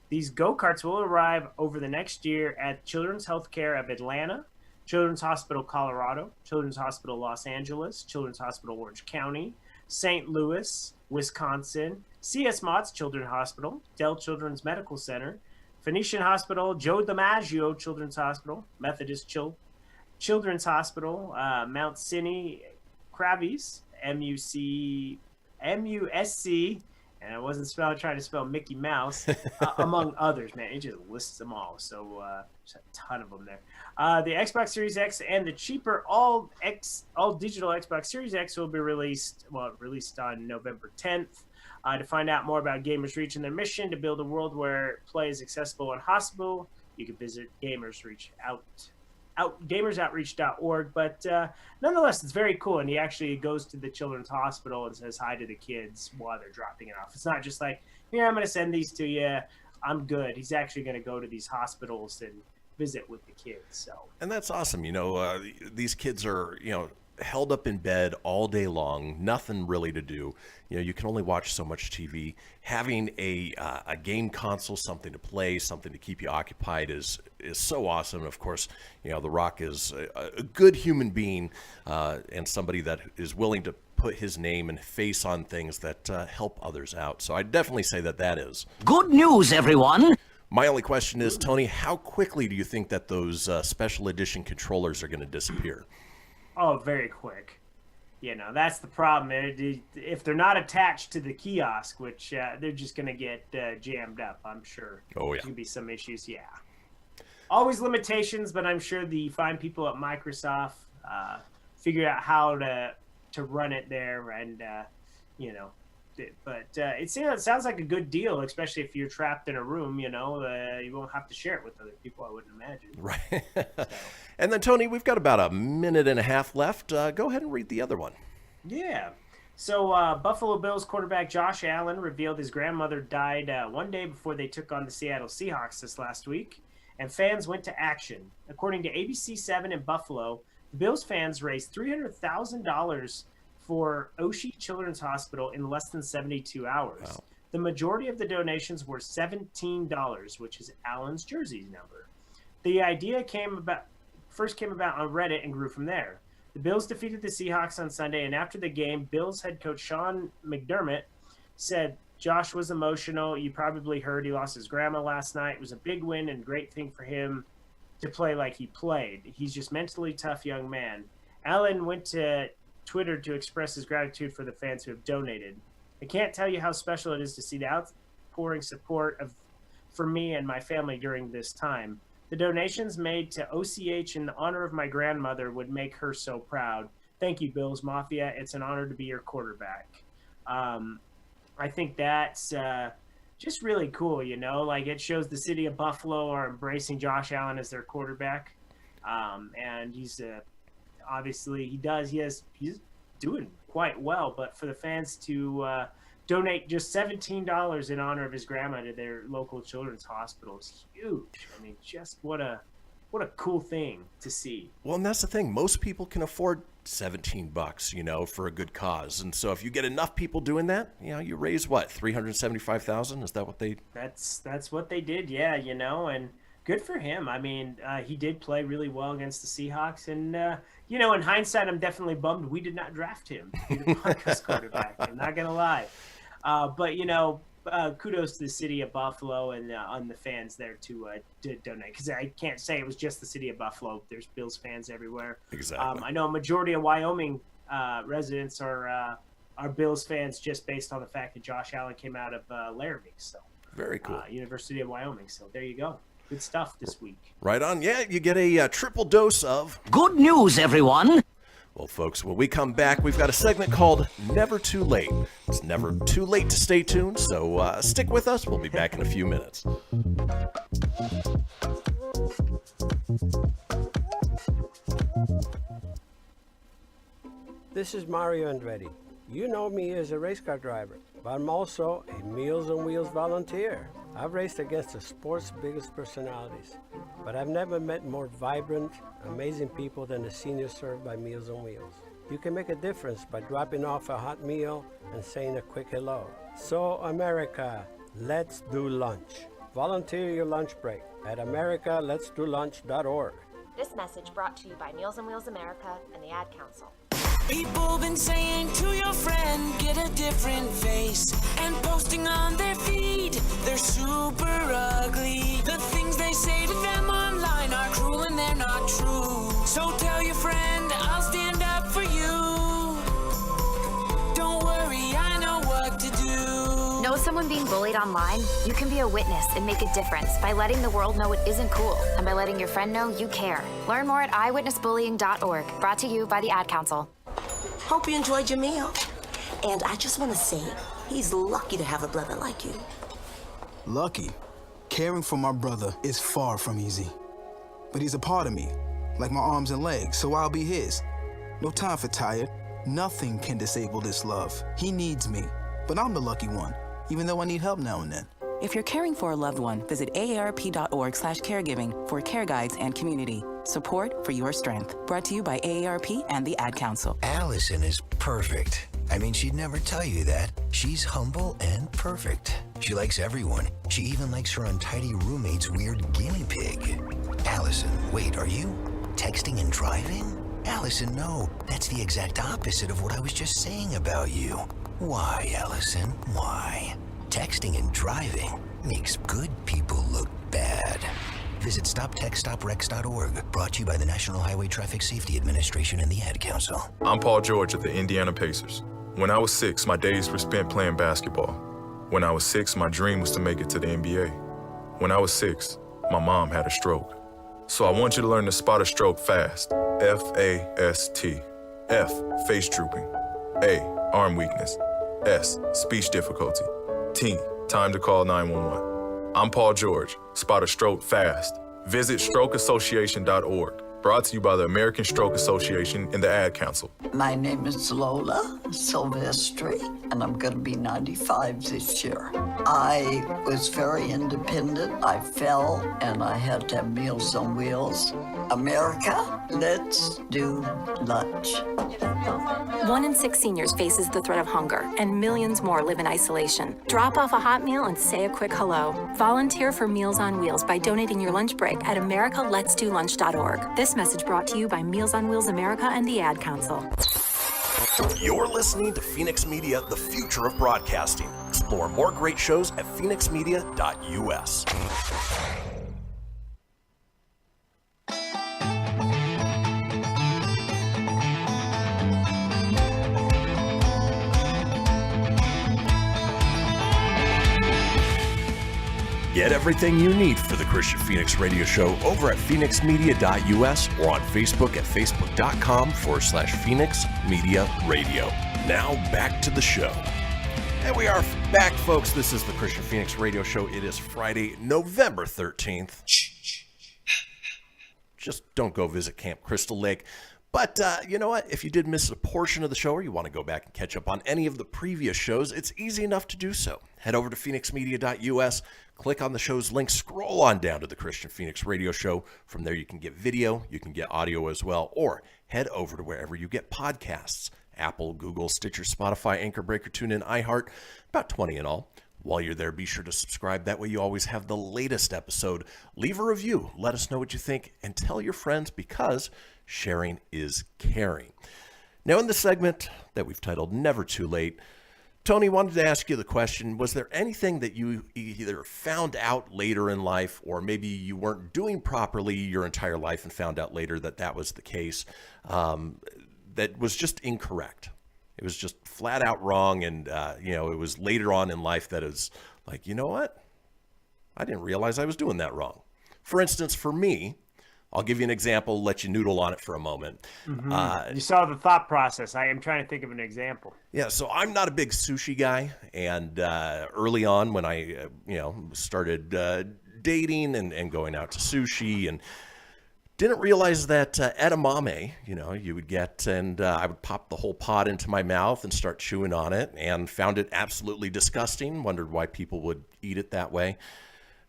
These go-karts will arrive over the next year at Children's Healthcare of Atlanta, Children's Hospital Colorado, Children's Hospital Los Angeles, Children's Hospital Orange County, St. Louis, Wisconsin, CS Mott's Children's Hospital, Dell Children's Medical Center, Phoenician Hospital, Joe DiMaggio Children's Hospital, Methodist Children's Hospital, Mount Sinai, Kravis, MUSC, and I wasn't trying to spell Mickey Mouse, among others, man. It just lists them all. So there's a ton of them there. The Xbox Series X and the cheaper all digital Xbox Series X will be released on November 10th. To find out more about Gamers Reach and their mission to build a world where play is accessible and hospitable, you can visit gamersoutreach.org. But nonetheless, it's very cool. And he actually goes to the children's hospital and says hi to the kids while they're dropping it off. It's not just like, here, I'm going to send these to you. I'm good. He's actually going to go to these hospitals and visit with the kids. So, and that's awesome. These kids are, held up in bed all day long, nothing really to do. You can only watch so much TV. Having a game console, something to play, something to keep you occupied is so awesome. And of course, The Rock is a good human being and somebody that is willing to put his name and face on things that help others out. So I definitely say that is. Good news, everyone! My only question is, Tony, how quickly do you think that those special edition controllers are going to disappear? Oh, very quick. That's the problem. If they're not attached to the kiosk, which they're just going to get jammed up, I'm sure. Oh, yeah. There's going to be some issues, yeah. Always limitations, but I'm sure the fine people at Microsoft figured out how to run it there, and, But it sounds like a good deal, especially if you're trapped in a room, you won't have to share it with other people, I wouldn't imagine. Right. So. And then, Tony, we've got about a minute and a half left. Go ahead and read the other one. Yeah. So Buffalo Bills quarterback Josh Allen revealed his grandmother died one day before they took on the Seattle Seahawks this last week, and fans went to action. According to ABC7 in Buffalo, the Bills fans raised $300,000 for Oshie Children's Hospital in less than 72 hours. Wow. The majority of the donations were $17, which is Allen's jersey number. The idea first came about on Reddit and grew from there. The Bills defeated the Seahawks on Sunday, and after the game, Bills head coach Sean McDermott said, "Josh was emotional. You probably heard he lost his grandma last night. It was a big win and great thing for him to play like he played. He's just mentally tough young man." Allen went to Twitter to express his gratitude for the fans who have donated. "I can't tell you how special it is to see the outpouring support for me and my family during this time. The donations made to OCH in honor of my grandmother would make her so proud. Thank you, Bills Mafia. It's an honor to be your quarterback." I think that's just really cool, like it shows the city of Buffalo are embracing Josh Allen as their quarterback. And he's obviously he's doing quite well, but for the fans to donate just $17 in honor of his grandma to their local children's hospital is huge. I mean, just what a cool thing to see. Well, and that's the thing. Most people can afford $17, for a good cause. And so if you get enough people doing that, you raise what, $375,000? Is that what they? That's what they did. Yeah. And good for him. I mean, he did play really well against the Seahawks, and in hindsight, I'm definitely bummed we did not draft him to be the Broncos quarterback. I'm not gonna lie, but kudos to the city of Buffalo and on the fans there to donate, because I can't say it was just the city of Buffalo. There's Bills fans everywhere. Exactly. I know a majority of Wyoming residents are Bills fans just based on the fact that Josh Allen came out of Laramie. So very cool. University of Wyoming. So there you go. Good stuff this week. Right on. Yeah, you get a triple dose of good news, everyone. Well, folks, when we come back, we've got a segment called Never Too Late. It's never too late to stay tuned, so stick with us. We'll be back in a few minutes. This is Mario Andretti. You know me as a race car driver, but I'm also a Meals on Wheels volunteer. I've raced against the sport's biggest personalities, but I've never met more vibrant, amazing people than the seniors served by Meals on Wheels. You can make a difference by dropping off a hot meal and saying a quick hello. So, America, let's do lunch. Volunteer your lunch break at americaletsdolunch.org. This message brought to you by Meals on Wheels America and the Ad Council. People been saying to your friend, get a different face, and posting on their feed, they're super ugly. The things they say to them online are cruel and they're not true. So tell your friend, I'll stand up for you. Don't worry, I know what to do. Know someone being bullied online? You can be a witness and make a difference by letting the world know it isn't cool, and by letting your friend know you care. Learn more at eyewitnessbullying.org. Brought to you by the Ad Council. Hope you enjoyed your meal. And I just want to say, he's lucky to have a brother like you. Lucky? Caring for my brother is far from easy. But he's a part of me, like my arms and legs, so I'll be his. No time for tired. Nothing can disable this love. He needs me, but I'm the lucky one, even though I need help now and then. If you're caring for a loved one, visit aarp.org/caregiving for care guides and community. Support for your strength. Brought to you by AARP and the Ad Council. Allison is perfect. I mean, she'd never tell you that. She's humble and perfect. She likes everyone. She even likes her untidy roommate's weird guinea pig. Allison, wait, are you texting and driving? Allison, no. That's the exact opposite of what I was just saying about you. Why, Allison? Why? Texting and driving? makes good people look bad. Visit StopTextsStopWrecks.org, brought to you by the National Highway Traffic Safety Administration and the Ad Council. I'm Paul George of the Indiana Pacers. When I was 6, my days were spent playing basketball. When I was 6, my dream was to make it to the NBA. When I was 6, my mom had a stroke. So I want you to learn to spot a stroke fast. F-A-S-T. F, face drooping. A, arm weakness. S, speech difficulty. T, time to call 911. I'm Paul George. Spot a stroke fast. Visit strokeassociation.org. Brought to you by the American Stroke Association and the Ad Council. My name is Lola Silvestri, and I'm going to be 95 this year. I was very independent. I fell, and I had to have Meals on Wheels. America, let's do lunch. 1 in 6 seniors faces the threat of hunger, and millions more live in isolation. Drop off a hot meal and say a quick hello. Volunteer for Meals on Wheels by donating your lunch break at americaletsdolunch.org. This message brought to you by Meals on Wheels America and the Ad Council. You're listening to Fenix Media, the future of broadcasting. Explore more great shows at phoenixmedia.us. Get everything you need for the Kristian Fenix Radio Show over at phoenixmedia.us or on Facebook at facebook.com/Fenix Media Radio. Now back to the show. And we are back, folks. This is the Kristian Fenix Radio Show. It is Friday, November 13th. Just don't go visit Camp Crystal Lake. But you know what? If you did miss a portion of the show or you want to go back and catch up on any of the previous shows, it's easy enough to do so. Head over to phoenixmedia.us, click on the show's link, scroll on down to the Kristian Fenix Radio Show. From there you can get video, you can get audio as well, or head over to wherever you get podcasts. Apple, Google, Stitcher, Spotify, Anchor Breaker, TuneIn, iHeart, about 20 in all. While you're there, be sure to subscribe. That way you always have the latest episode. Leave a review. Let us know what you think and tell your friends, because sharing is caring. Now, in the segment that we've titled Never Too Late, Tony wanted to ask you the question, was there anything that you either found out later in life, or maybe you weren't doing properly your entire life and found out later that that was the case, that was just incorrect? It was just flat out wrong, and it was later on in life that it was like, you know what? I didn't realize I was doing that wrong. For instance, for me, I'll give you an example, let you noodle on it for a moment. Mm-hmm. You saw the thought process. I am trying to think of an example. Yeah, so I'm not a big sushi guy, and early on when I started dating and going out to sushi, and didn't realize that edamame, you would get, and I would pop the whole pot into my mouth and start chewing on it, and found it absolutely disgusting, wondered why people would eat it that way.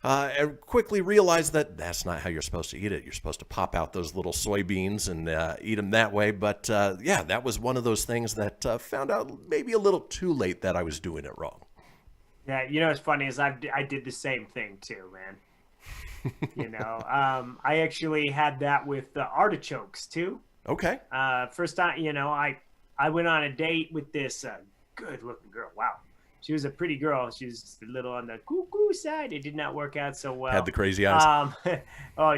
I quickly realized that that's not how you're supposed to eat it. You're supposed to pop out those little soybeans and eat them that way. But that was one of those things that found out maybe a little too late that I was doing it wrong. Yeah, what's funny is I did the same thing too, man. I actually had that with the artichokes too. Okay. First time, I went on a date with this good-looking girl. Wow. She was a pretty girl. She was just a little on the cuckoo side. It did not work out so well. Had the crazy eyes.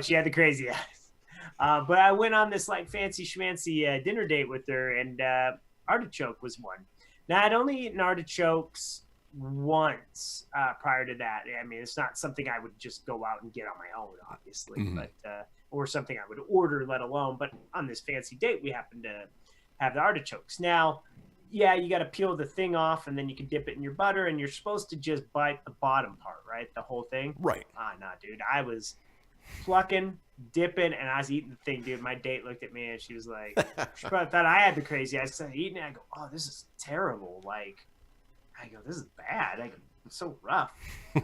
She had the crazy eyes. But I went on this fancy schmancy dinner date with her, and artichoke was one. Now, I'd only eaten artichokes once prior to that. I mean, it's not something I would just go out and get on my own, obviously, but or something I would order, let alone. But on this fancy date, we happened to have the artichokes. Now, yeah, you got to peel the thing off, and then you can dip it in your butter, and you're supposed to just bite the bottom part, right? The whole thing? Right. Nah, dude. I was plucking, dipping, and I was eating the thing, dude. My date looked at me, and she was like, she probably thought I had the crazy eyes. I started eating it. I go, oh, this is terrible. I go, this is bad. It's so rough.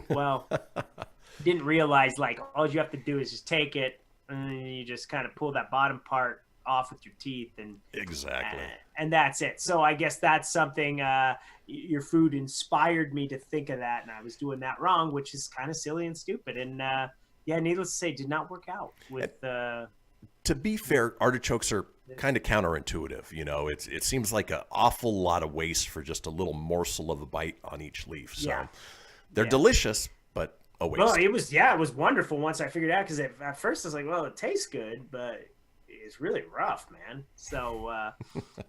Well, didn't realize, all you have to do is just take it, and then you just kind of pull that bottom part off with your teeth, and exactly, and that's it. So I guess that's something your food inspired me to think of that, and I was doing that wrong, which is kind of silly and stupid. And needless to say, did not work out with to be fair, artichokes are kind of counterintuitive. It seems like an awful lot of waste for just a little morsel of a bite on each leaf. So they're delicious, but a waste. Well, it was wonderful once I figured it out, because at first I was like, well, it tastes good, but it's really rough, man. So,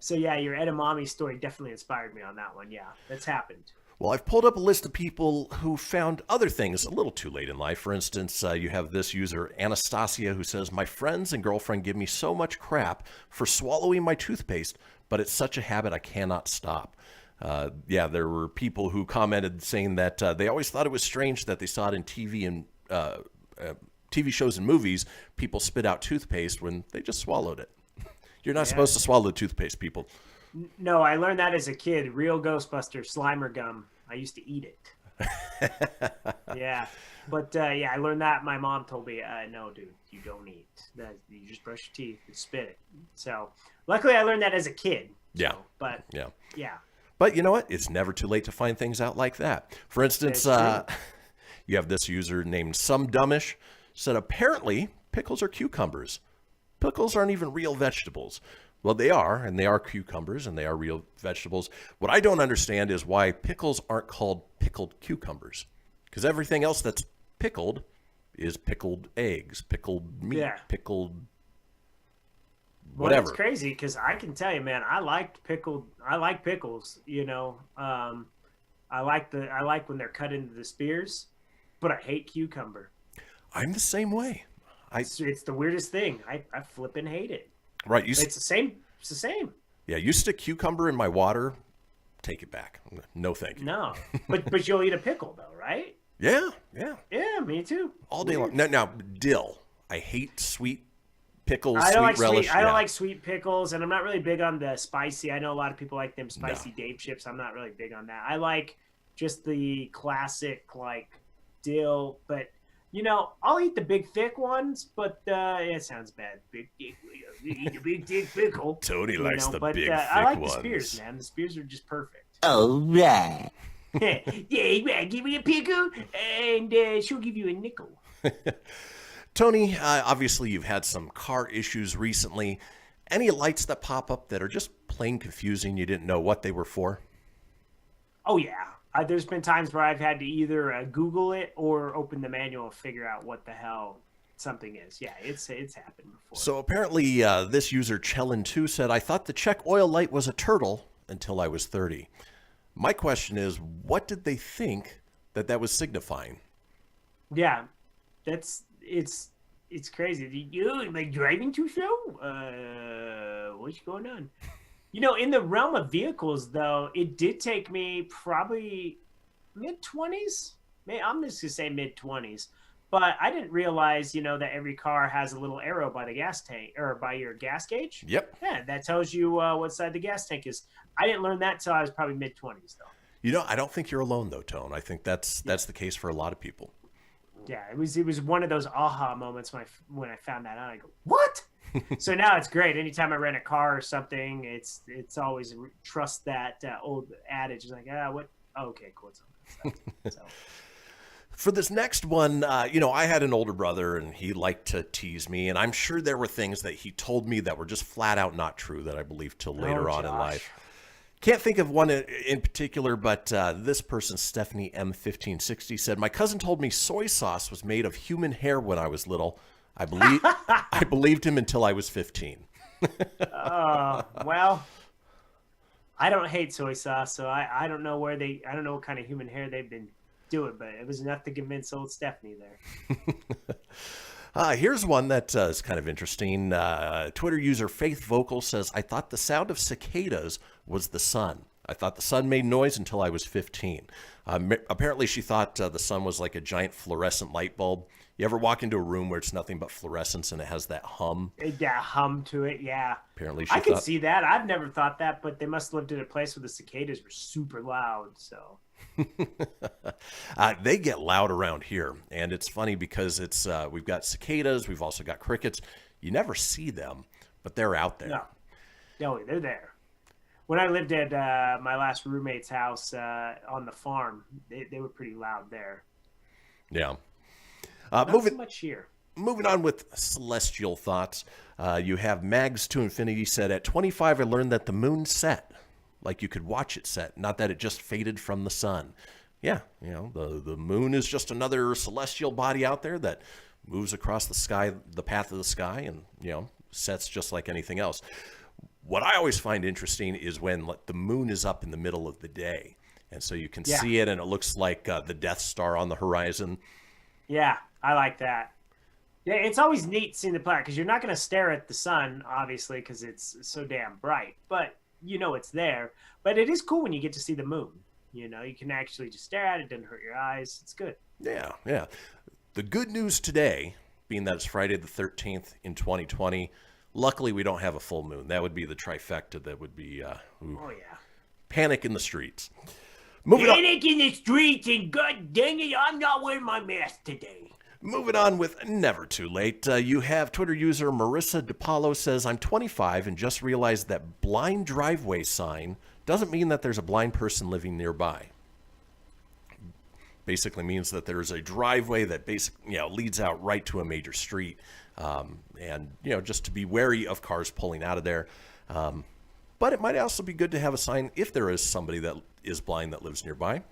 yeah, your edamame story definitely inspired me on that one. Yeah, that's happened. Well, I've pulled up a list of people who found other things a little too late in life. For instance, you have this user, Anastasia, who says, my friends and girlfriend give me so much crap for swallowing my toothpaste, but it's such a habit I cannot stop. Yeah, there were people who commented saying that they always thought it was strange that they saw it in TV and TV shows and movies, people spit out toothpaste when they just swallowed it. You're not supposed to swallow toothpaste, people. No, I learned that as a kid. Real Ghostbuster Slimer gum. I used to eat it. Yeah. But, yeah, I learned that. My mom told me, no, dude, you don't eat. That, you just brush your teeth and spit it. So, luckily, I learned that as a kid. Yeah. So, but, yeah. But you know what? It's never too late to find things out like that. For instance, you have this user named Some Dumbish said, apparently, pickles are cucumbers. Pickles aren't even real vegetables. Well, they are, and they are cucumbers, and they are real vegetables. What I don't understand is why pickles aren't called pickled cucumbers. Because everything else that's pickled is pickled eggs, pickled meat, pickled whatever. Well, it's crazy, because I can tell you, man, I like pickles, you know. I like when they're cut into the spears, but I hate cucumber. I'm the same way. It's the weirdest thing. I flipping hate it. Right. It's the same. It's the same. Yeah, you stick cucumber in my water, take it back. No, thank you. No, but you'll eat a pickle though, right? Yeah. Yeah, me too. All day long. Now, dill. I hate sweet pickles, I don't sweet relish. I don't like sweet pickles, and I'm not really big on the spicy. I know a lot of people like them spicy Dave chips. I'm not really big on that. I like just the classic like dill, but you know, I'll eat the big thick ones, but it sounds bad. Big dick, eat a big dick pickle. Tony likes the big thick I like ones. the spears, man. The spears are just perfect. All right. Yeah, give me a pickle, and she'll give you a nickel. Tony, obviously you've had some car issues recently. Any lights that pop up that are just plain confusing, you didn't know what they were for? Oh, yeah. There's been times where I've had to either Google it or open the manual and figure out what the hell something is. Yeah, it's happened before. So apparently this user, Chellin2, said, I thought the check oil light was a turtle until I was 30. My question is, what did they think that was signifying? Yeah, it's crazy. Am I driving too slow? What's going on? You know, in the realm of vehicles, though, it did take me probably mid-20s. I'm just going to say mid-20s. But I didn't realize, you know, that every car has a little arrow by the gas tank or by your gas gauge. Yep. Yeah, that tells you what side the gas tank is. I didn't learn that till I was probably mid-20s, though. You know, I don't think you're alone, though, Tone. I think that's the case for a lot of people. Yeah, it was one of those aha moments when I found that out. I go, what? So now it's great. Anytime I rent a car or something, it's always trust that old adage. It's like, what? Oh, okay, cool. So. For this next one, you know, I had an older brother and he liked to tease me. And I'm sure there were things that he told me that were just flat out not true that I believed till later on in life. Can't think of one in particular, but this person, Stephanie M1560, said, my cousin told me soy sauce was made of human hair when I was little. I believed him until I was 15. Well, I don't hate soy sauce, so I don't know I don't know what kind of human hair they've been doing, but it was enough to convince old Stephanie there. Here's one that is kind of interesting. Twitter user Faith Vocal says, I thought the sound of cicadas was the sun. I thought the sun made noise until I was 15. Apparently she thought the sun was like a giant fluorescent light bulb. You ever walk into a room where it's nothing but fluorescence and it has that hum? Yeah, hum to it, yeah. Apparently I can see that. I've never thought that, but they must have lived in a place where the cicadas were super loud, so... They get loud around here, and it's funny because it's we've got cicadas, we've also got crickets. You never see them, but they're out there. No, they're there. When I lived at my last roommate's house on the farm, they were pretty loud there. Yeah. Not so much here. Moving on with celestial thoughts, you have Mags to Infinity said, at 25 I learned that the moon set. Like you could watch it set, not that it just faded from the sun. Yeah, the moon is just another celestial body out there that moves across the sky, the path of the sky, and, sets just like anything else. What I always find interesting is when the moon is up in the middle of the day, and so you can see it, and it looks like the Death Star on the horizon. Yeah, I like that. Yeah, it's always neat seeing the planet, because you're not going to stare at the sun, obviously, because it's so damn bright, but it's there. But it is cool when you get to see the moon. You can actually just stare at it, doesn't hurt your eyes. It's good. Yeah. The good news today, being that it's Friday the 13th in 2020, luckily we don't have a full moon. That would be the trifecta. That would be panic in the streets. Panic in the streets, and god dang it, I'm not wearing my mask today. Moving on with Never Too Late. You have Twitter user Marissa DePaulo says, I'm 25 and just realized that blind driveway sign doesn't mean that there's a blind person living nearby. Basically means that there's a driveway that leads out right to a major street. And just to be wary of cars pulling out of there. But it might also be good to have a sign if there is somebody that is blind that lives nearby.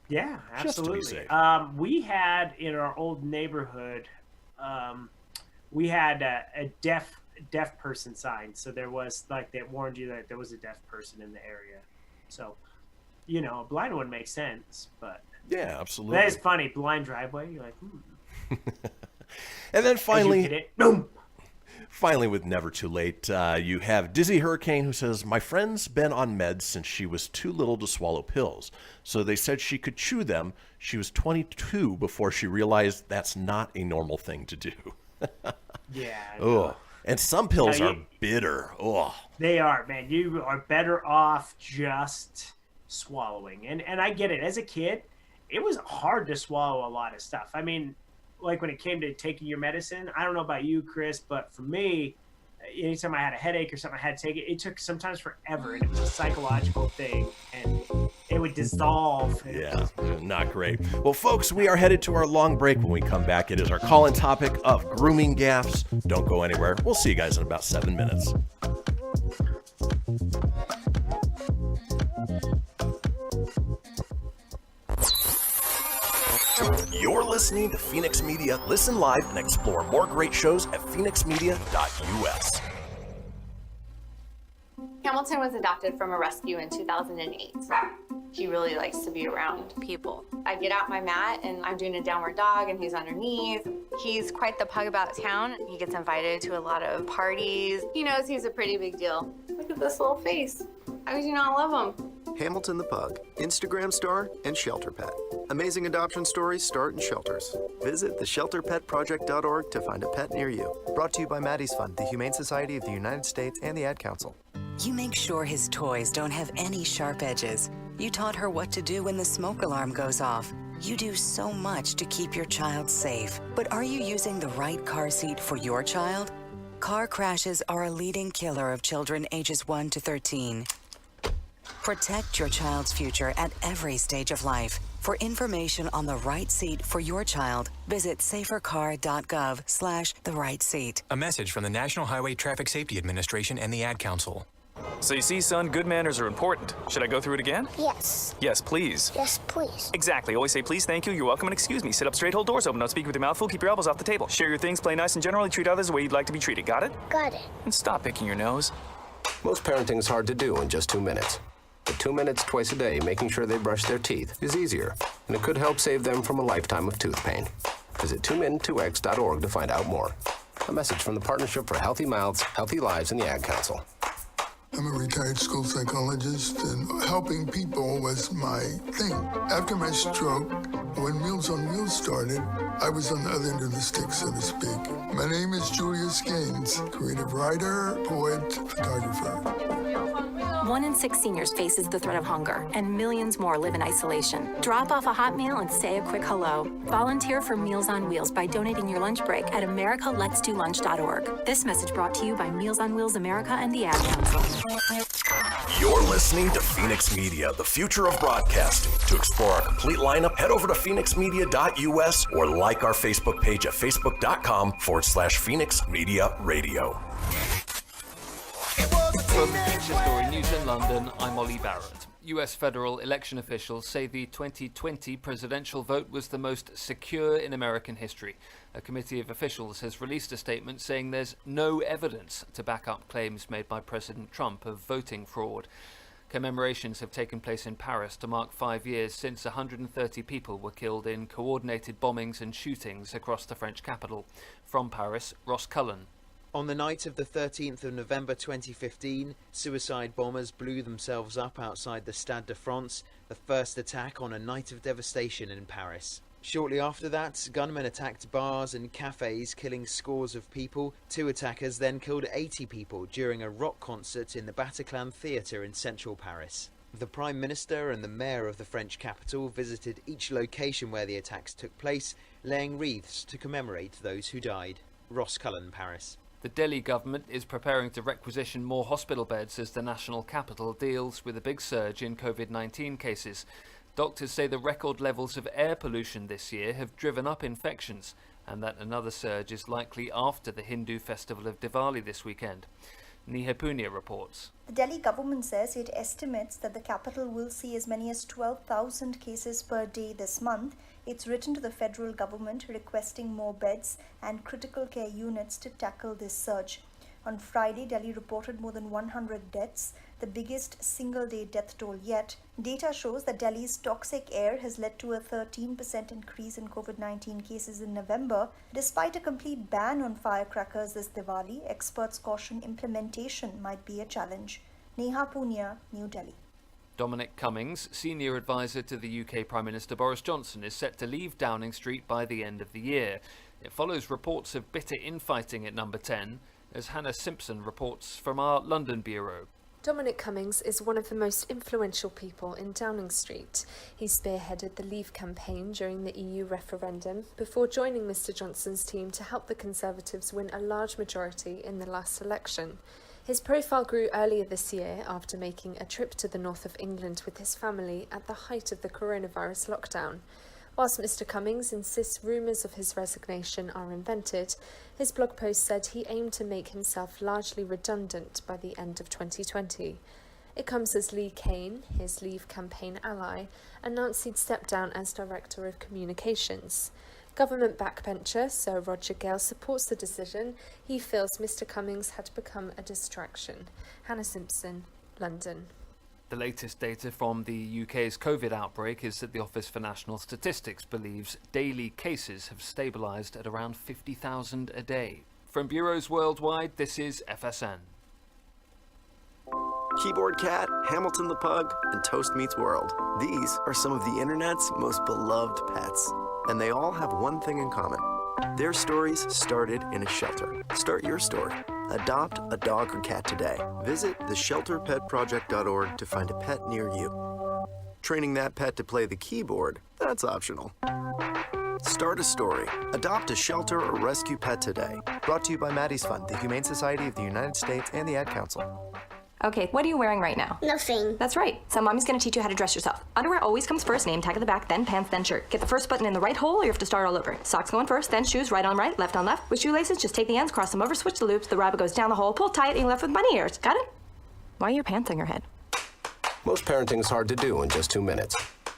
Yeah, absolutely. Just to be safe. We had in our old neighborhood, we had a deaf person sign. So there was that warned you that there was a deaf person in the area. So, a blind one makes sense, but yeah, absolutely. That is funny. Blind driveway. You're like, And then finally, boom. Finally, with Never Too Late, you have Dizzy Hurricane who says, my friend's been on meds since she was too little to swallow pills. So they said she could chew them. She was 22 before she realized that's not a normal thing to do. Yeah. Oh, and some pills are bitter. Oh, they are, man. You are better off just swallowing. And I get it. As a kid, it was hard to swallow a lot of stuff. I mean, like when it came to taking your medicine, I don't know about you, Chris, but for me, anytime I had a headache or something, I had to take it. It took sometimes forever, and it was a psychological thing, and it would dissolve. Yeah, not great. Well, folks, we are headed to our long break. When we come back, it is our call-in topic of grooming gaffes. Don't go anywhere. We'll see you guys in about 7 minutes. You're listening to Fenix Media. Listen live and explore more great shows at fenixmedia.us. Hamilton was adopted from a rescue in 2008. He really likes to be around people. I get out my mat and I'm doing a downward dog and he's underneath. He's quite the pug about town. He gets invited to a lot of parties. He knows he's a pretty big deal. Look at this little face. How could you not love him? Hamilton the Pug, Instagram star, and shelter pet. Amazing adoption stories start in shelters. Visit theshelterpetproject.org to find a pet near you. Brought to you by Maddie's Fund, the Humane Society of the United States, and the Ad Council. You make sure his toys don't have any sharp edges. You taught her what to do when the smoke alarm goes off. You do so much to keep your child safe. But are you using the right car seat for your child? Car crashes are a leading killer of children ages 1 to 13. Protect your child's future at every stage of life. For information on the right seat for your child, visit safercar.gov/the-right-seat. A message from the National Highway Traffic Safety Administration and the Ad Council. So you see, son, good manners are important. Should I go through it again? Yes. Yes, please. Yes, please. Exactly. Always say please, thank you, you're welcome, and excuse me. Sit up straight, hold doors open, don't speak with your mouth full, keep your elbows off the table. Share your things, play nice, and generally treat others the way you'd like to be treated. Got it? Got it. And stop picking your nose. Most parenting is hard to do in just 2 minutes. But 2 minutes twice a day making sure they brush their teeth is easier, and it could help save them from a lifetime of tooth pain. Visit 2min2x.org to find out more. A message from the Partnership for Healthy Mouths, Healthy Lives, and the Ad Council. I'm a retired school psychologist, and helping people was my thing. After my stroke, when Meals on Wheels started, I was on the other end of the stick, so to speak. My name is Julius Gaines, creative writer, poet, photographer. 1 in 6 seniors faces the threat of hunger, and millions more live in isolation. Drop off a hot meal and say a quick hello. Volunteer for Meals on Wheels by donating your lunch break at americaletsdolunch.org. This message brought to you by Meals on Wheels America and the Ad Council. You're listening to Fenix Media, the future of broadcasting. To explore our complete lineup, head over to fenixmedia.us or like our Facebook page at facebook.com/Fenix Media Radio. It was a From Feature Story News in London, I'm Ollie Barrett. US federal election officials say the 2020 presidential vote was the most secure in American history. A committee of officials has released a statement saying there's no evidence to back up claims made by President Trump of voting fraud. Commemorations have taken place in Paris to mark 5 years since 130 people were killed in coordinated bombings and shootings across the French capital. From Paris, Ross Cullen. On the night of the 13th of November 2015, suicide bombers blew themselves up outside the Stade de France, the first attack on a night of devastation in Paris. Shortly after that, gunmen attacked bars and cafes, killing scores of people. 2 attackers then killed 80 people during a rock concert in the Bataclan Theatre in central Paris. The Prime Minister and the Mayor of the French capital visited each location where the attacks took place, laying wreaths to commemorate those who died. Ross Cullen, Paris. The Delhi government is preparing to requisition more hospital beds as the national capital deals with a big surge in COVID-19 cases. Doctors say the record levels of air pollution this year have driven up infections, and that another surge is likely after the Hindu festival of Diwali this weekend. Nihe Punia reports. The Delhi government says it estimates that the capital will see as many as 12,000 cases per day this month. It's written to the federal government requesting more beds and critical care units to tackle this surge. On Friday, Delhi reported more than 100 deaths, the biggest single-day death toll yet. Data shows that Delhi's toxic air has led to a 13% increase in COVID-19 cases in November. Despite a complete ban on firecrackers this Diwali, experts caution implementation might be a challenge. Neha Punia, New Delhi. Dominic Cummings, senior advisor to the UK Prime Minister Boris Johnson, is set to leave Downing Street by the end of the year. It follows reports of bitter infighting at Number 10, as Hannah Simpson reports from our London bureau. Dominic Cummings is one of the most influential people in Downing Street. He spearheaded the Leave campaign during the EU referendum before joining Mr Johnson's team to help the Conservatives win a large majority in the last election. His profile grew earlier this year after making a trip to the north of England with his family at the height of the coronavirus lockdown. Whilst Mr Cummings insists rumours of his resignation are invented, his blog post said he aimed to make himself largely redundant by the end of 2020. It comes as Lee Kane, his Leave campaign ally, announced he'd step down as Director of Communications. Government backbencher Sir Roger Gale supports the decision. He feels Mr Cummings had become a distraction. Hannah Simpson, London. The latest data from the UK's COVID outbreak is that the Office for National Statistics believes daily cases have stabilised at around 50,000 a day. From bureaus worldwide, this is FSN. Keyboard Cat, Hamilton the Pug, and Toast Meets World. These are some of the internet's most beloved pets. And they all have one thing in common. Their stories started in a shelter. Start your story. Adopt a dog or cat today. Visit theshelterpetproject.org to find a pet near you. Training that pet to play the keyboard, that's optional. Start a story. Adopt a shelter or rescue pet today. Brought to you by Maddie's Fund, the Humane Society of the United States, and the Ad Council. Okay, what are you wearing right now? Nothing. That's right. So mommy's gonna teach you how to dress yourself. Underwear always comes first, name tag at the back, then pants, then shirt. Get the first button in the right hole or you have to start all over. Socks going first, then shoes, right on right, left on left. With shoelaces, just take the ends, cross them over, switch the loops, the rabbit goes down the hole, pull tight, and you're left with bunny ears. Got it? Why are your pants on your head? Most parenting is hard to do in just 2 minutes.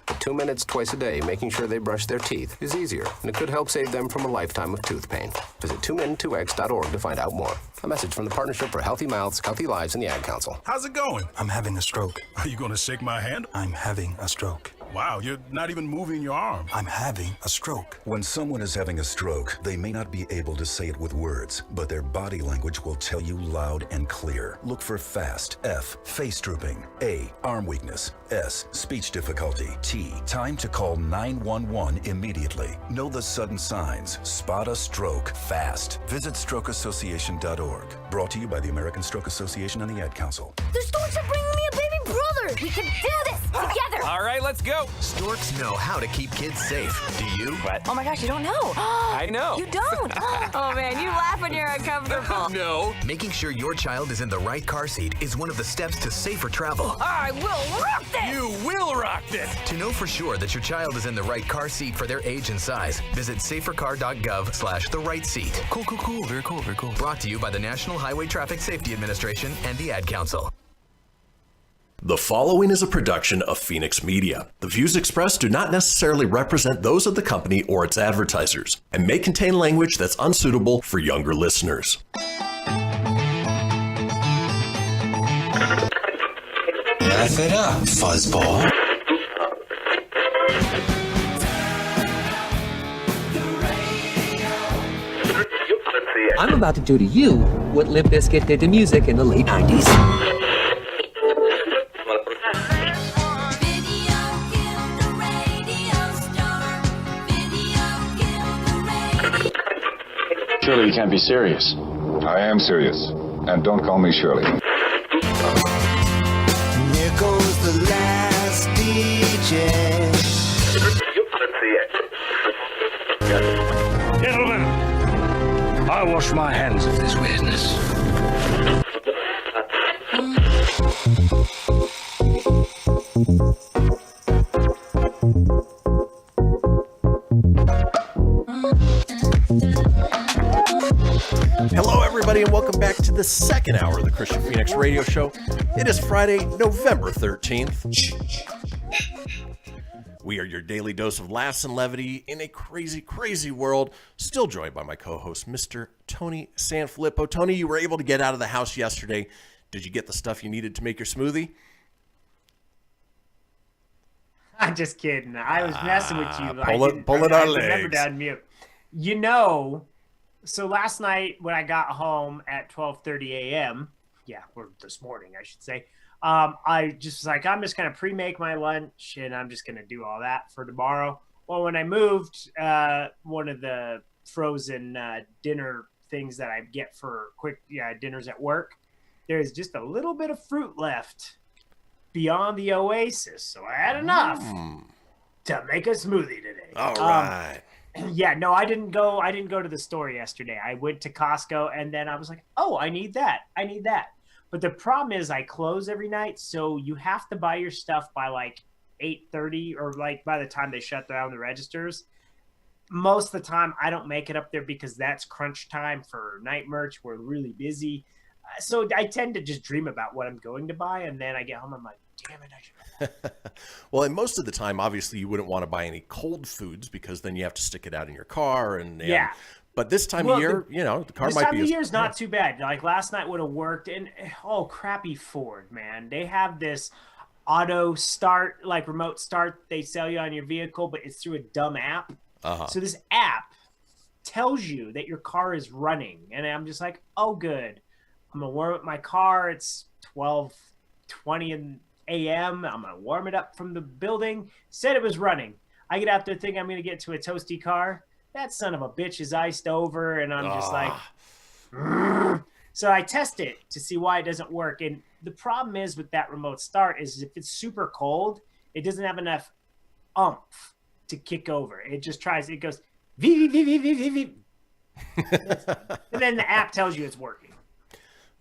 But 2 minutes twice a day making sure they brush their teeth is easier, and it could help save them from a lifetime of tooth pain. Visit 2min2x.org to find out more. A message from the Partnership for Healthy Mouths, Healthy Lives, and the Ad Council. How's it going? I'm having a stroke. Are you going to shake my hand? I'm having a stroke. Wow, you're not even moving your arm. I'm having a stroke. When someone is having a stroke, they may not be able to say it with words, but their body language will tell you loud and clear. Look for FAST. F, face drooping. A, arm weakness. S, speech difficulty. T, time to call 911 immediately. Know the sudden signs. Spot a stroke fast. Visit strokeassociation.org. Brought to you by the American Stroke Association and the Ad Council. The stores are bringing me a baby brother! We can do this together. All right, let's go. Storks know how to keep kids safe. Do you? What? Oh my gosh, you don't know. I know. You don't. Oh man, you laugh when you're uncomfortable. No. Making sure your child is in the right car seat is one of the steps to safer travel. I will rock this. You will rock this. To know for sure that your child is in the right car seat for their age and size, visit safercar.gov/the right seat. Cool. Very cool. Brought to you by the National Highway Traffic Safety Administration and the Ad Council. The following is a production of Fenix Media. The views expressed do not necessarily represent those of the company or its advertisers and may contain language that's unsuitable for younger listeners. Laugh it up, fuzzball. I'm about to do to you what Limp Bizkit did to music in the late 90s. Surely you can't be serious. I am serious. And don't call me Shirley. Here goes the last DJ. Gentlemen, I wash my hands of this weirdness. Hello, everybody, and welcome back to the second hour of the Kristian Fenix Radio Show. It is Friday, November 13th. We are your daily dose of laughs and levity in a crazy, crazy world. Still joined by my co-host, Mr. Tony Sanfilippo. Tony, you were able to get out of the house yesterday. Did you get the stuff you needed to make your smoothie? I'm just kidding. I was messing with you. Pulling our legs. Remember to unmute. You know, so last night when I got home at 12:30 a.m., or this morning, I should say, I just was like, I'm just going to pre-make my lunch and I'm just going to do all that for tomorrow. Well, when I moved, one of the frozen dinner things that I get for quick dinners at work, there's just a little bit of fruit left beyond the oasis. So I had enough to make a smoothie today. All right. No, I didn't go to the store yesterday. I went to Costco and then I was like, oh, I need that. But the problem is I close every night, so you have to buy your stuff by like 8:30 or like by the time they shut down the registers. Most of the time I don't make it up there because that's crunch time for night merch. We're really busy. So I tend to just dream about what I'm going to buy, and then I get home, I'm like, damn it, I should. Well, and most of the time, obviously, you wouldn't want to buy any cold foods because then you have to stick it out in your car. But this time of year, the car might be... This time of year is not too bad. Like, last night would have worked. And, crappy Ford, man. They have this auto start, like remote start they sell you on your vehicle, but it's through a dumb app. So this app tells you that your car is running. And I'm just like, oh, good. I'm going to warm up my car. It's 12:20 a.m. I'm going to warm it up from the building. Said it was running. I get out there thinking I'm going to get to a toasty car. That son of a bitch is iced over, and I'm just like... So I test it to see why it doesn't work. And the problem is with that remote start is if it's super cold, it doesn't have enough oomph to kick over. It just tries... It goes... And then the app tells you it's working.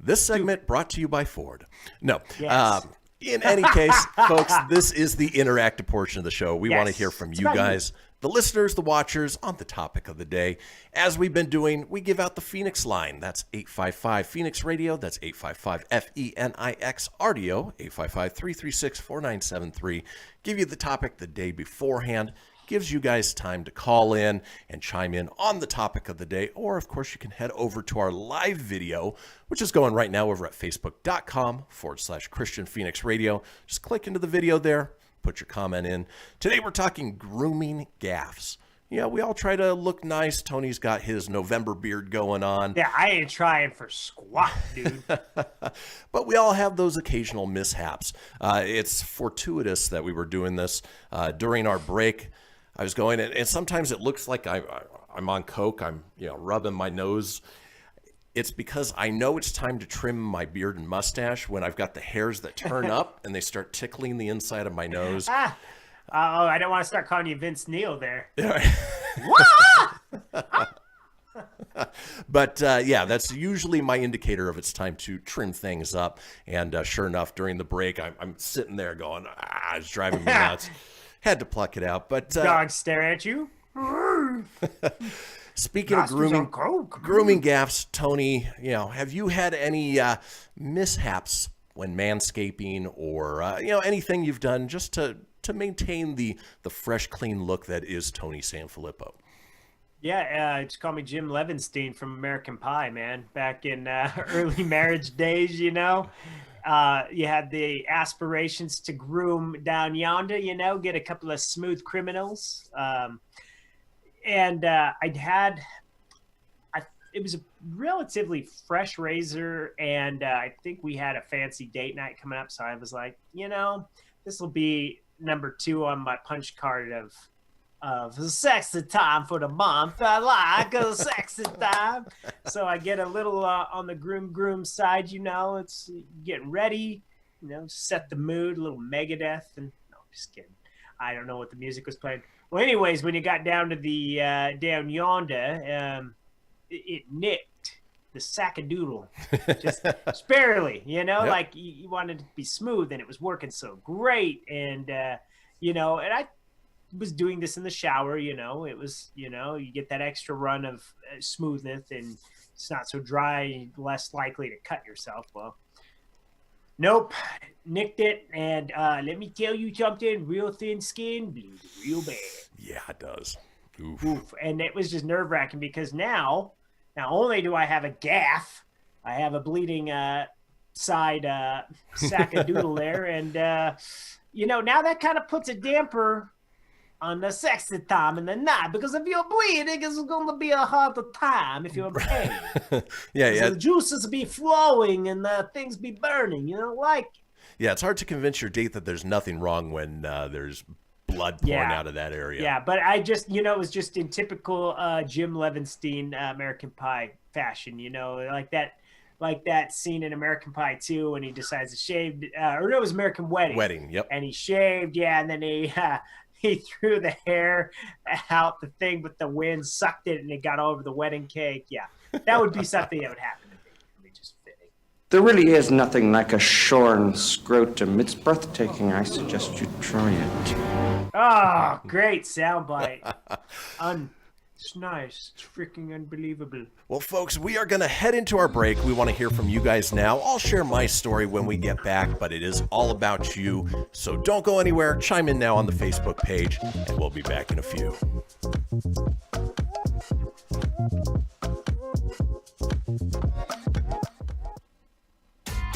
This segment brought to you by Ford. No. Yes. In any case, folks, this is the interactive portion of the show. We want to hear from you guys, the listeners, the watchers, on the topic of the day. As we've been doing, we give out the Fenix Line. That's 855-FENIX Radio. That's 855-FENIX RDO, 855-336-4973. Give you the topic the day beforehand. Gives you guys time to call in and chime in on the topic of the day. Or, of course, you can head over to our live video, which is going right now over at facebook.com/Kristian Fenix Radio. Just click into the video there, put your comment in. Today we're talking grooming gaffes. Yeah, we all try to look nice. Tony's got his November beard going on. Yeah, I ain't trying for squat, dude. But we all have those occasional mishaps. It's fortuitous that we were doing this during our break. I was going, and sometimes it looks like I'm on coke. I'm rubbing my nose. It's because I know it's time to trim my beard and mustache when I've got the hairs that turn up and they start tickling the inside of my nose. I don't want to start calling you Vince Neil there. But yeah, that's usually my indicator of it's time to trim things up. And sure enough, during the break, I'm sitting there going, it's driving me nuts. Had to pluck it out. But dogs stare at you. Speaking of grooming gaffes, Tony, have you had any mishaps when manscaping or anything you've done just to maintain the fresh, clean look that is Tony Sanfilippo? Yeah, just call me Jim Levinstein from American Pie, man. Back in early marriage days, you had the aspirations to groom down yonder, get a couple of smooth criminals. And it was a relatively fresh razor, and I think we had a fancy date night coming up, so I was like, this will be number 2 on my punch card of sexy time for the month. I like a sexy time. So I get a little on the groom side, it's getting ready, set the mood, a little Megadeth, and no, just kidding. I don't know what the music was playing. Well, anyways, when you got down to the down yonder, it nicked the sackadoodle just barely, like you wanted it to be smooth, and it was working so great, and and I was doing this in the shower, it was, you get that extra run of smoothness, and it's not so dry, less likely to cut yourself. Well, nope, nicked it, and let me tell you something, real thin skin bleeds real bad. Yeah, it does. Oof. And it was just nerve-wracking because now, not only do I have a gaff, I have a bleeding side sackadoodle there, and now that kind of puts a damper on the sexy time in the night, because if you're bleeding, it's going to be a harder time if you're in pain. Yeah. The juices be flowing and the things be burning, Yeah, it's hard to convince your date that there's nothing wrong when there's blood pouring out of that area. Yeah, but I just, it was just in typical Jim Levinstein American Pie fashion, like that scene in American Pie 2 when he decides to shave, or no, it was American Wedding. Wedding, yep. And he shaved, and then he threw the hair out the thing, but the wind sucked it and it got all over the wedding cake. Yeah, that would be something that would happen to me. It'd be just fitting. There really is nothing like a shorn scrotum. It's breathtaking. I suggest you try it. Oh, great soundbite. It's nice. It's freaking unbelievable. Well, folks, we are going to head into our break. We want to hear from you guys now. I'll share my story when we get back, but it is all about you. So don't go anywhere. Chime in now on the Facebook page, and we'll be back in a few.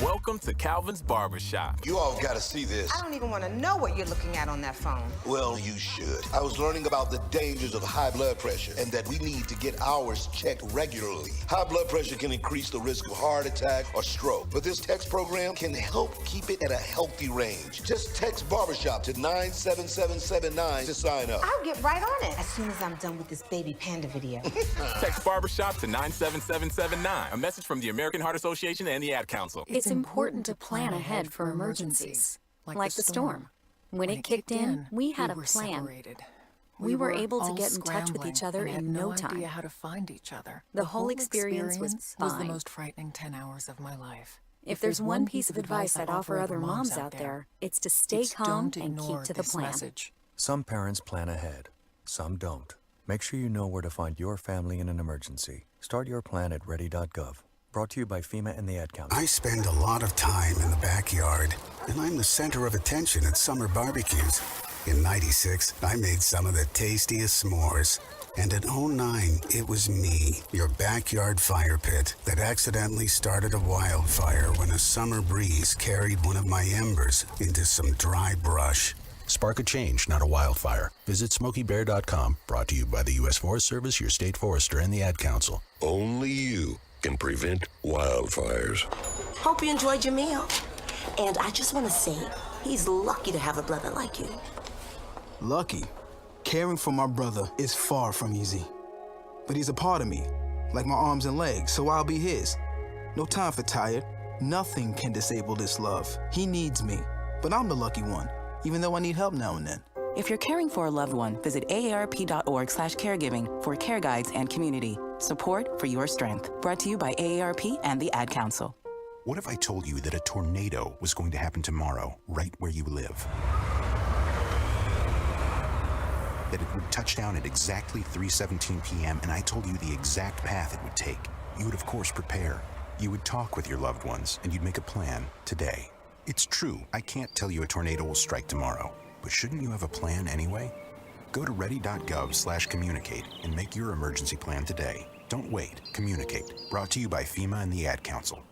Welcome to Calvin's Barbershop. You all gotta see this. I don't even want to know what you're looking at on that phone. Well, you should. I was learning about the dangers of high blood pressure and that we need to get ours checked regularly. High blood pressure can increase the risk of heart attack or stroke, but this text program can help keep it at a healthy range. Just text Barbershop to 97779 to sign up. I'll get right on it as soon as I'm done with this baby panda video. Text Barbershop to 97779. A message from the American Heart Association and the Ad Council. It's important to plan ahead for emergencies, like the storm. When it kicked in, we had a plan. Separated. We were able to get in touch with each other in no time. Idea how to find each other. The whole experience was fine. The most frightening 10 hours of my life. If there's one piece of advice I'd offer other moms out there, it's to stay calm and keep to the plan. Message. Some parents plan ahead, some don't. Make sure you know where to find your family in an emergency. Start your plan at ready.gov. Brought to you by FEMA and the Ad Council. I spend a lot of time in the backyard, and I'm the center of attention at summer barbecues. In '96, I made some of the tastiest s'mores. And in '09, it was me, your backyard fire pit, that accidentally started a wildfire when a summer breeze carried one of my embers into some dry brush. Spark a change, not a wildfire. Visit SmokeyBear.com. Brought to you by the U.S. Forest Service, your state forester, and the Ad Council. Only you can prevent wildfires. Hope you enjoyed your meal. And I just want to say, he's lucky to have a brother like you. Lucky? Caring for my brother is far from easy. But he's a part of me, like my arms and legs, so I'll be his. No time for tired. Nothing can disable this love. He needs me, but I'm the lucky one, even though I need help now and then. If you're caring for a loved one, visit aarp.org/caregiving for care guides and community. Support for your strength. Brought to you by AARP and the Ad Council. What if I told you that a tornado was going to happen tomorrow, right where you live? That it would touch down at exactly 3:17 p.m., and I told you the exact path it would take. You would, of course, prepare. You would talk with your loved ones, and you'd make a plan today. It's true, I can't tell you a tornado will strike tomorrow, but shouldn't you have a plan anyway? Go to ready.gov/communicate and make your emergency plan today. Don't wait. Communicate. Brought to you by FEMA and the Ad Council.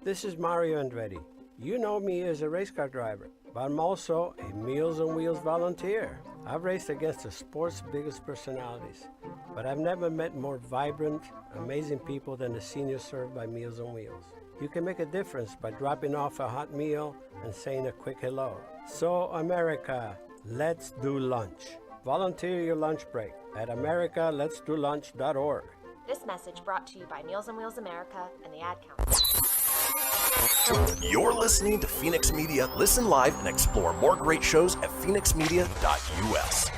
This is Mario Andretti. You know me as a race car driver, but I'm also a Meals on Wheels volunteer. I've raced against the sport's biggest personalities, but I've never met more vibrant, amazing people than the seniors served by Meals on Wheels. You can make a difference by dropping off a hot meal and saying a quick hello. So, America, let's do lunch. Volunteer your lunch break at americaletsdolunch.org. This message brought to you by Meals on Wheels America and the Ad Council. You're listening to Fenix Media. Listen live and explore more great shows at phoenixmedia.us.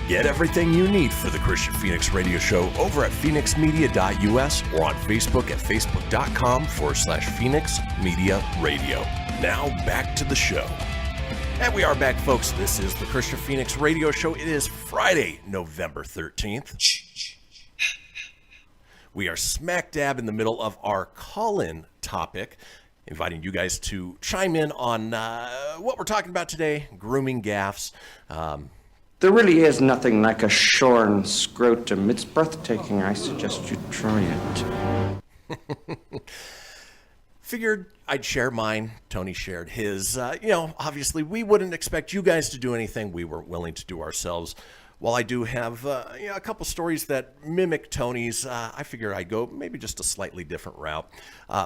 Get everything you need for the Kristian Fenix Radio Show over at phoenixmedia.us or on Facebook at facebook.com/Fenix Media Radio. Now back to the show. And we are back, folks. This is the Kristian Fenix Radio Show. It is Friday, November 13th. We are smack dab in the middle of our call-in topic, inviting you guys to chime in on what we're talking about today, grooming gaffes. There really is nothing like a shorn scrotum. It's breathtaking. I suggest you try it. Figured I'd share mine. Tony shared his. Obviously, we wouldn't expect you guys to do anything we weren't willing to do ourselves. While I do have a couple stories that mimic Tony's, I figured I'd go maybe just a slightly different route.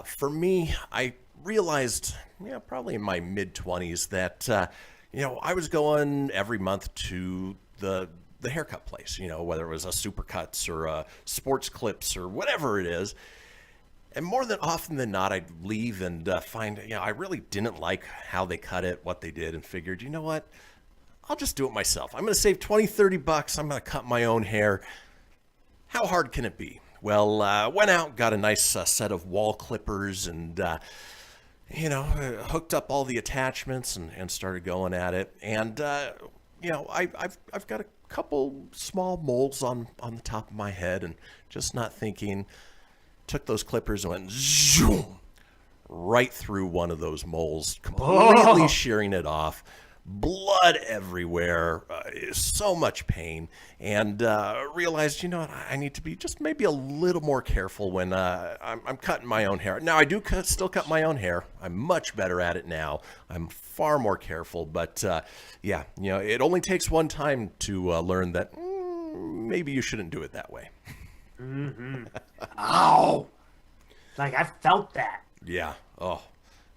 For me, I realized, probably in my mid-20s that, I was going every month to the haircut place, whether it was a Supercuts or a Sports Clips or whatever it is. And more than often than not, I'd leave and find, I really didn't like how they cut it, what they did, and figured, you know what? I'll just do it myself. I'm going to save $20-$30. I'm going to cut my own hair. How hard can it be? Well, went out, got a nice set of wall clippers and, hooked up all the attachments and started going at it. And, I've got a couple small moles on the top of my head and just not thinking. Took those clippers and went zoom right through one of those moles, completely shearing it off. Blood everywhere, so much pain, and realized, I need to be just maybe a little more careful when I'm cutting my own hair. Now, I do still cut my own hair. I'm much better at it now. I'm far more careful, but it only takes one time to learn that maybe you shouldn't do it that way. Mm-hmm. Ow! Like, I felt that. Yeah. Oh,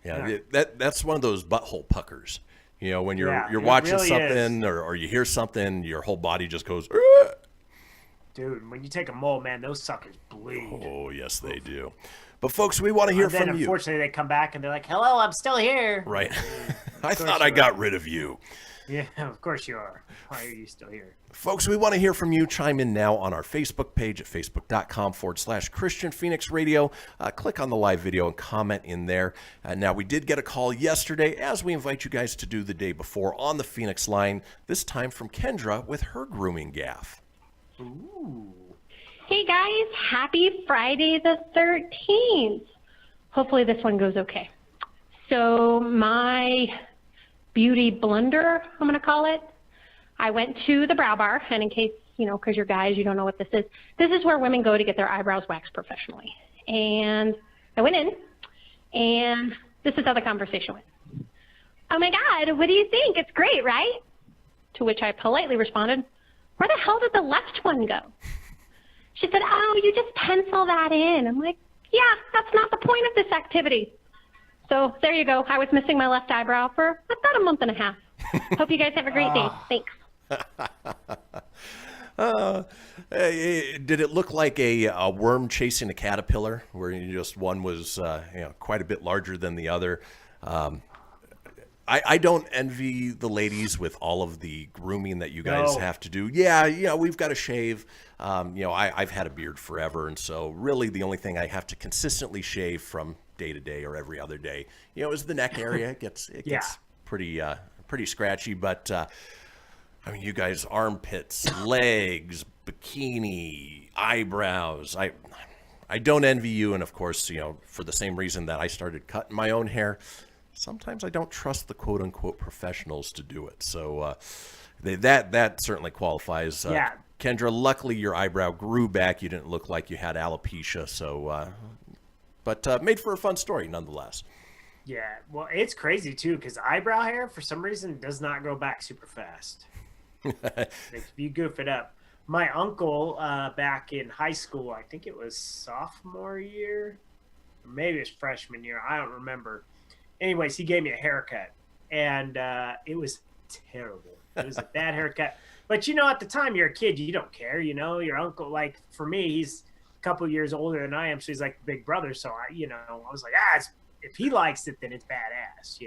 yeah. That's one of those butthole puckers. When you're watching really something or you hear something, your whole body just goes. Ugh! Dude, when you take a mole, man, those suckers bleed. Oh, yes, they do. But folks, we want to hear from you. Unfortunately, they come back and they're like, "Hello, I'm still here." Right. I thought I got rid of you. Yeah, of course you are. Why are you still here? Folks, we want to hear from you. Chime in now on our Facebook page at facebook.com/Kristian Fenix Radio. Click on the live video and comment in there. Now, we did get a call yesterday, as we invite you guys to do the day before on the Fenix Line, this time from Kendra with her grooming gaffe. Ooh. Hey, guys. Happy Friday the 13th. Hopefully this one goes okay. So my beauty blunder, I'm going to call it. I went to the brow bar, and in case, because you're guys, you don't know what this is where women go to get their eyebrows waxed professionally. And I went in, and this is how the conversation went. "Oh my God, what do you think? It's great, right?" To which I politely responded, "Where the hell did the left one go?" She said, "Oh, you just pencil that in." I'm like, yeah, that's not the point of this activity. So there you go. I was missing my left eyebrow for about a month and a half. Hope you guys have a great day. Thanks. Did it look like a worm chasing a caterpillar, where one was quite a bit larger than the other? I don't envy the ladies with all of the grooming that you guys have to do. Yeah, we've got to shave. I've had a beard forever, and so really the only thing I have to consistently shave from day to day or every other day, is the neck area. It gets pretty scratchy, but you guys, armpits, legs, bikini, eyebrows. I don't envy you, and of course, for the same reason that I started cutting my own hair, sometimes I don't trust the quote-unquote professionals to do it. So that certainly qualifies. Kendra, luckily your eyebrow grew back. You didn't look like you had alopecia. So, but made for a fun story nonetheless. Yeah, well, it's crazy too because eyebrow hair, for some reason, does not grow back super fast. If you goof it up. My uncle, back in high school, I think it was sophomore year, or maybe it was freshman year. I don't remember. Anyways, he gave me a haircut, and it was terrible. It was a bad haircut. But, at the time you're a kid, you don't care, Your uncle, like, for me, he's a couple years older than I am, so he's like the big brother. So, I was like, if he likes it, then it's badass,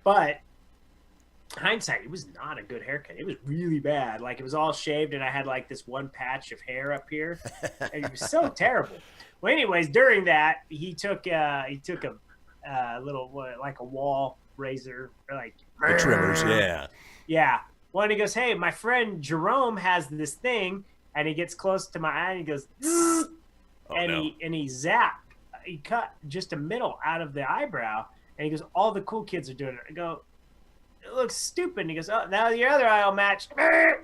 But hindsight, it was not a good haircut. It was really bad. Like, it was all shaved, and I had, like, this one patch of hair up here. And it was so terrible. Well, anyways, during that, he took a little, like a wall razor, or like the trimmers, yeah. Well, and he goes, "Hey, my friend Jerome has this thing," and he gets close to my eye and he goes, he cut just a middle out of the eyebrow, and he goes, "All the cool kids are doing it." I go, "It looks stupid." And he goes, "Oh, now your other eye will match."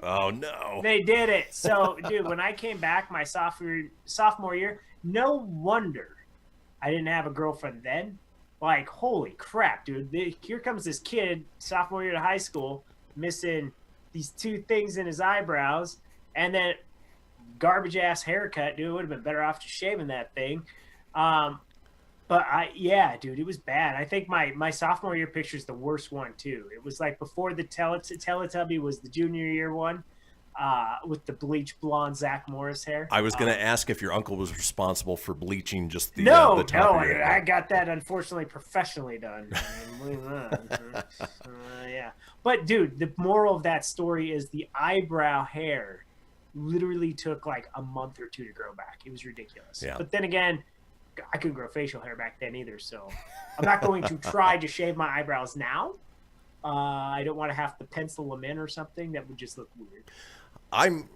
Oh no! They did it. So, dude, when I came back my sophomore year, no wonder I didn't have a girlfriend then. Like, holy crap, dude. Here comes this kid, sophomore year of high school, missing these two things in his eyebrows, and then garbage-ass haircut. Dude, it would have been better off just shaving that thing. But, dude, it was bad. I think my sophomore year picture is the worst one, too. It was like before the Teletubby was the junior year one. With the bleach blonde Zach Morris hair. I was going to ask if your uncle was responsible for bleaching just the top of your head. I got that unfortunately professionally done. Yeah, but dude, the moral of that story is the eyebrow hair literally took like a month or two to grow back. It was ridiculous. Yeah. But then again, I couldn't grow facial hair back then either, so I'm not going to try to shave my eyebrows now. I don't want to have to pencil them in or something. That would just look weird. I'm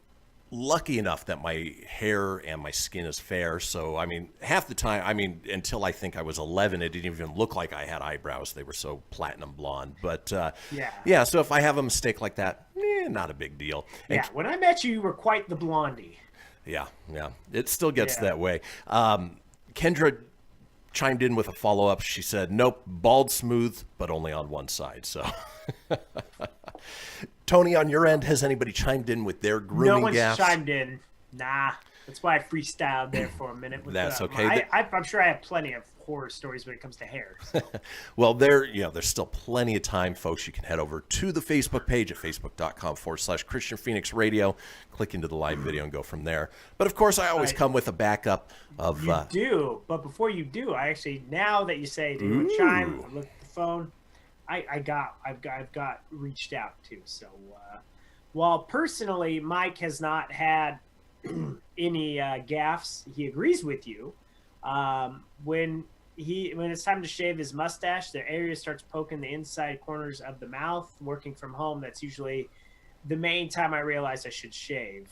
lucky enough that my hair and my skin is fair. So, half the time, until I think I was 11, it didn't even look like I had eyebrows. They were so platinum blonde. But, so if I have a mistake like that, not a big deal. And, when I met you were quite the blondie. Yeah. It still gets that way. Kendra chimed in with a follow-up. She said, nope, bald smooth, but only on one side. So... Tony, on your end, has anybody chimed in with their grooming gaffes? No one's chimed in. Nah. That's why I freestyled there for a minute. That's okay. I'm sure I have plenty of horror stories when it comes to hair. So. Well, there's still plenty of time, folks. You can head over to the Facebook page at facebook.com/Kristian Fenix Radio. Click into the live video and go from there. But, of course, I always come with a backup of... You do. But before you do, I actually, now that you say, do you chime, look at the phone, I've got reached out to. So while personally Mike has not had any gaffes, he agrees with you. When it's time to shave his mustache, the area starts poking the inside corners of the mouth. Working from home, that's usually the main time I realize I should shave.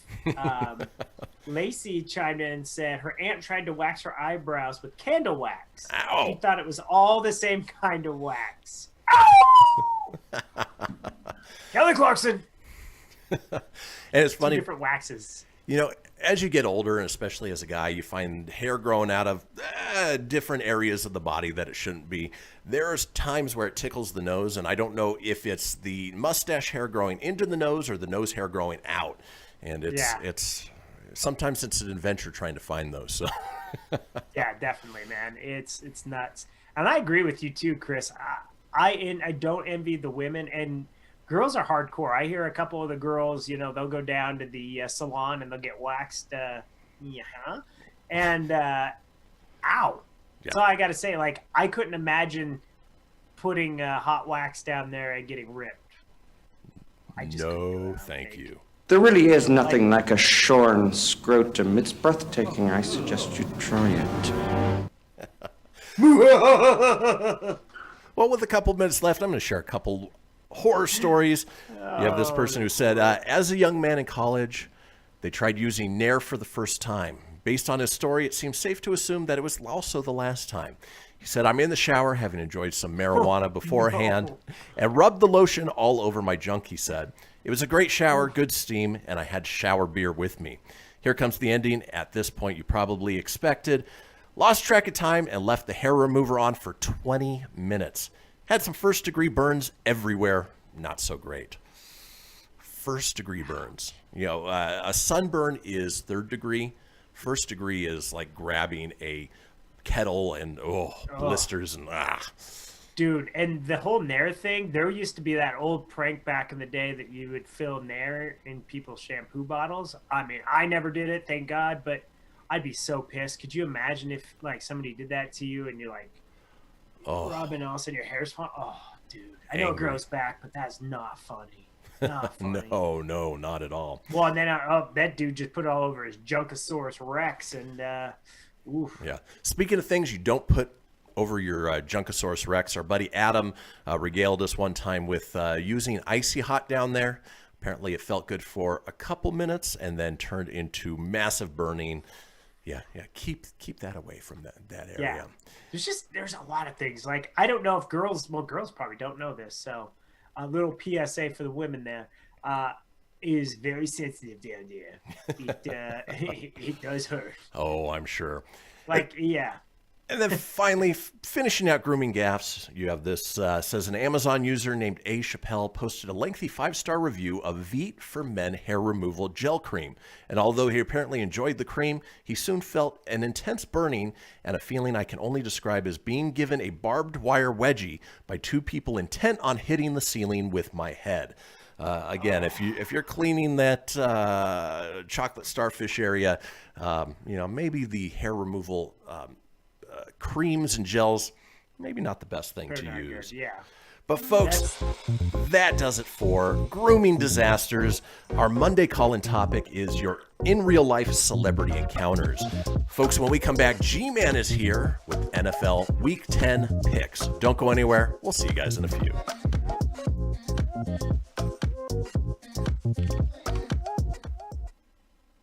Lacey chimed in and said her aunt tried to wax her eyebrows with candle wax. Ow. She thought it was all the same kind of wax. Kelly Clarkson. And it's funny. 2 different waxes. As you get older, and especially as a guy, you find hair growing out of different areas of the body that it shouldn't be. There's times where it tickles the nose, and I don't know if it's the mustache hair growing into the nose or the nose hair growing out. And it's sometimes it's an adventure trying to find those. So. Yeah, definitely, man. It's nuts. And I agree with you too, Chris. I don't envy the women, and girls are hardcore. I hear a couple of the girls, you know, they'll go down to the salon and they'll get waxed. And ow. Yeah. So I got to say, like, I couldn't imagine putting hot wax down there and getting ripped. No, thank you. There really is nothing like a shorn scrotum. It's breathtaking. I suggest you try it. Well, with a couple minutes left, I'm going to share a couple horror stories. You have this person who said, as a young man in college, they tried using Nair for the first time. Based on his story, it seems safe to assume that it was also the last time. He said, I'm in the shower, having enjoyed some marijuana beforehand, and rubbed the lotion all over my junk, he said. It was a great shower, good steam, and I had shower beer with me. Here comes the ending. At this point, you probably expected. Lost track of time and left the hair remover on for 20 minutes. Had some first-degree burns everywhere. Not so great. First-degree burns. You know, a sunburn is third degree. First degree is like grabbing a kettle and blisters and Dude, and the whole Nair thing, there used to be that old prank back in the day that you would fill Nair in people's shampoo bottles. I mean, I never did it, thank God, but I'd be so pissed. Could you imagine if like somebody did that to you and you're like rubbing all of a sudden your hair's fun? Oh, dude. I know it grows back, but that's not funny. Not funny. No, not at all. Well, and then that dude just put it all over his Junkosaurus Rex and oof. Yeah. Speaking of things you don't put over your Junkosaurus Rex, our buddy Adam regaled us one time with using Icy Hot down there. Apparently it felt good for a couple minutes and then turned into massive burning. Yeah. Keep that away from that area. Yeah. There's a lot of things. Like, I don't know if girls probably don't know this, so a little PSA for the women there. Is very sensitive down there. It does hurt. Oh, I'm sure. Like, yeah. And then finally, finishing out grooming gaffes, you have this, says an Amazon user named A. Chappelle posted a lengthy 5-star review of Veet for Men hair removal gel cream. And although he apparently enjoyed the cream, he soon felt an intense burning and a feeling I can only describe as being given a barbed wire wedgie by two people intent on hitting the ceiling with my head. Again, if you're cleaning that chocolate starfish area, maybe the hair removal creams and gels, maybe not the best thing to use. Good, yeah. But folks, that does it for grooming disasters. Our Monday call-in topic is your in real life celebrity encounters. Folks, when we come back, G-Man is here with NFL Week 10 picks. Don't go anywhere. We'll see you guys in a few.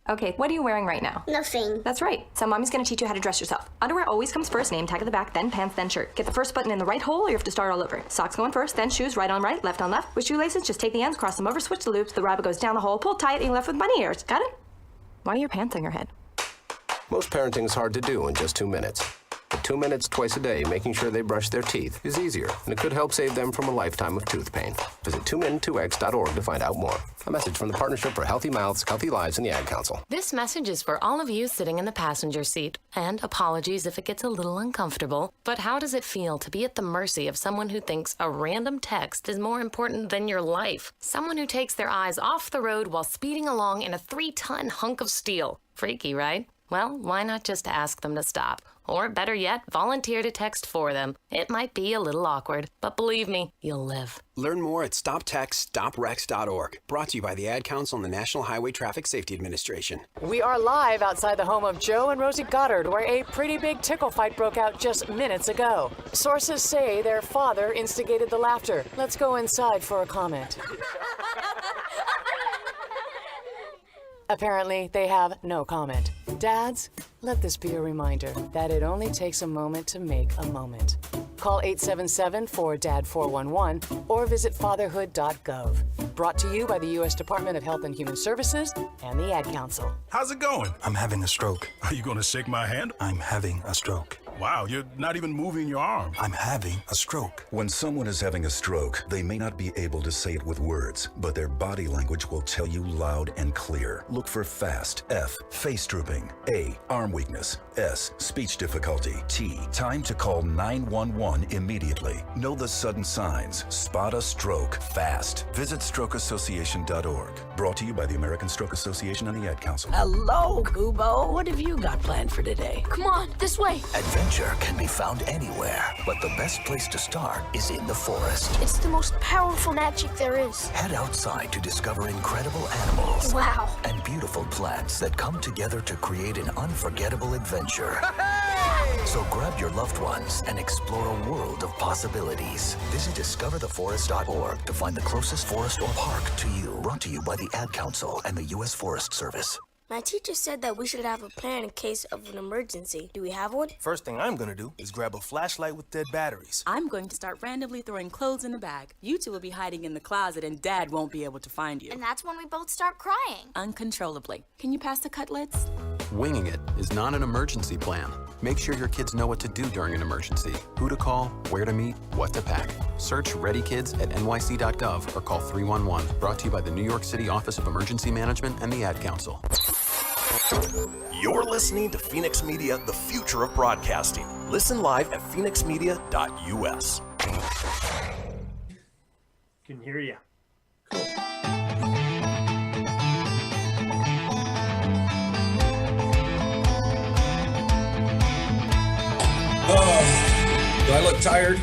Okay, what are you wearing right now? Nothing. That's right. So mommy's gonna teach you how to dress yourself. Underwear always comes first, name tag at the back, then pants, then shirt. Get the first button in the right hole or you have to start all over. Socks going first, then shoes, right on right, left on left. With shoelaces, just take the ends, cross them over, switch the loops, the rabbit goes down the hole, pull tight, and you're left with bunny ears. Got it? Why are your pants on your head? Most parenting is hard to do in just 2 minutes. But 2 minutes twice a day making sure they brush their teeth is easier, and it could help save them from a lifetime of tooth pain. Visit 2min2x.org to find out more. A message from the Partnership for Healthy Mouths, Healthy Lives, and the Ad Council. This message is for all of you sitting in the passenger seat. And apologies if it gets a little uncomfortable. But how does it feel to be at the mercy of someone who thinks a random text is more important than your life? Someone who takes their eyes off the road while speeding along in a 3-ton hunk of steel. Freaky, right? Well, why not just ask them to stop? Or better yet, volunteer to text for them. It might be a little awkward, but believe me, you'll live. Learn more at stoptextstoprex.org. Brought to you by the Ad Council and the National Highway Traffic Safety Administration. We are live outside the home of Joe and Rosie Goddard, where a pretty big tickle fight broke out just minutes ago. Sources say their father instigated the laughter. Let's go inside for a comment. Apparently, they have no comment. Dads, let this be a reminder that it only takes a moment to make a moment. Call 877-4DAD-411 or visit fatherhood.gov. Brought to you by the U.S. Department of Health and Human Services and the Ad Council. How's it going? I'm having a stroke. Are you going to shake my hand? I'm having a stroke. Wow, you're not even moving your arm. I'm having a stroke. When someone is having a stroke, they may not be able to say it with words, but their body language will tell you loud and clear. Look for FAST. F, face drooping. A, arm weakness. S, speech difficulty. T, time to call 911 immediately. Know the sudden signs. Spot a stroke fast. Visit strokeassociation.org. Brought to you by the American Stroke Association and the Ad Council. Hello, Kubo. What have you got planned for today? Come on, this way. Adventure can be found anywhere, but the best place to start is in the forest. It's the most powerful magic there is. Head outside to discover incredible animals. Wow. And beautiful plants that come together to create an unforgettable adventure. So grab your loved ones and explore a world of possibilities. Visit discovertheforest.org to find the closest forest or park to you. Brought to you by the Ad Council and the U.S. Forest Service. My teacher said that we should have a plan in case of an emergency. Do we have one? First thing I'm gonna do is grab a flashlight with dead batteries. I'm going to start randomly throwing clothes in the bag. You two will be hiding in the closet and Dad won't be able to find you. And that's when we both start crying. Uncontrollably. Can you pass the cutlets? Winging it is not an emergency plan. Make sure your kids know what to do during an emergency, who to call, where to meet, what to pack. Search Ready Kids at nyc.gov or call 311. Brought to you by the New York City Office of Emergency Management and the Ad Council. You're listening to Fenix Media, the future of broadcasting. Listen live at phoenixmedia.us. Can hear you. Do I look tired?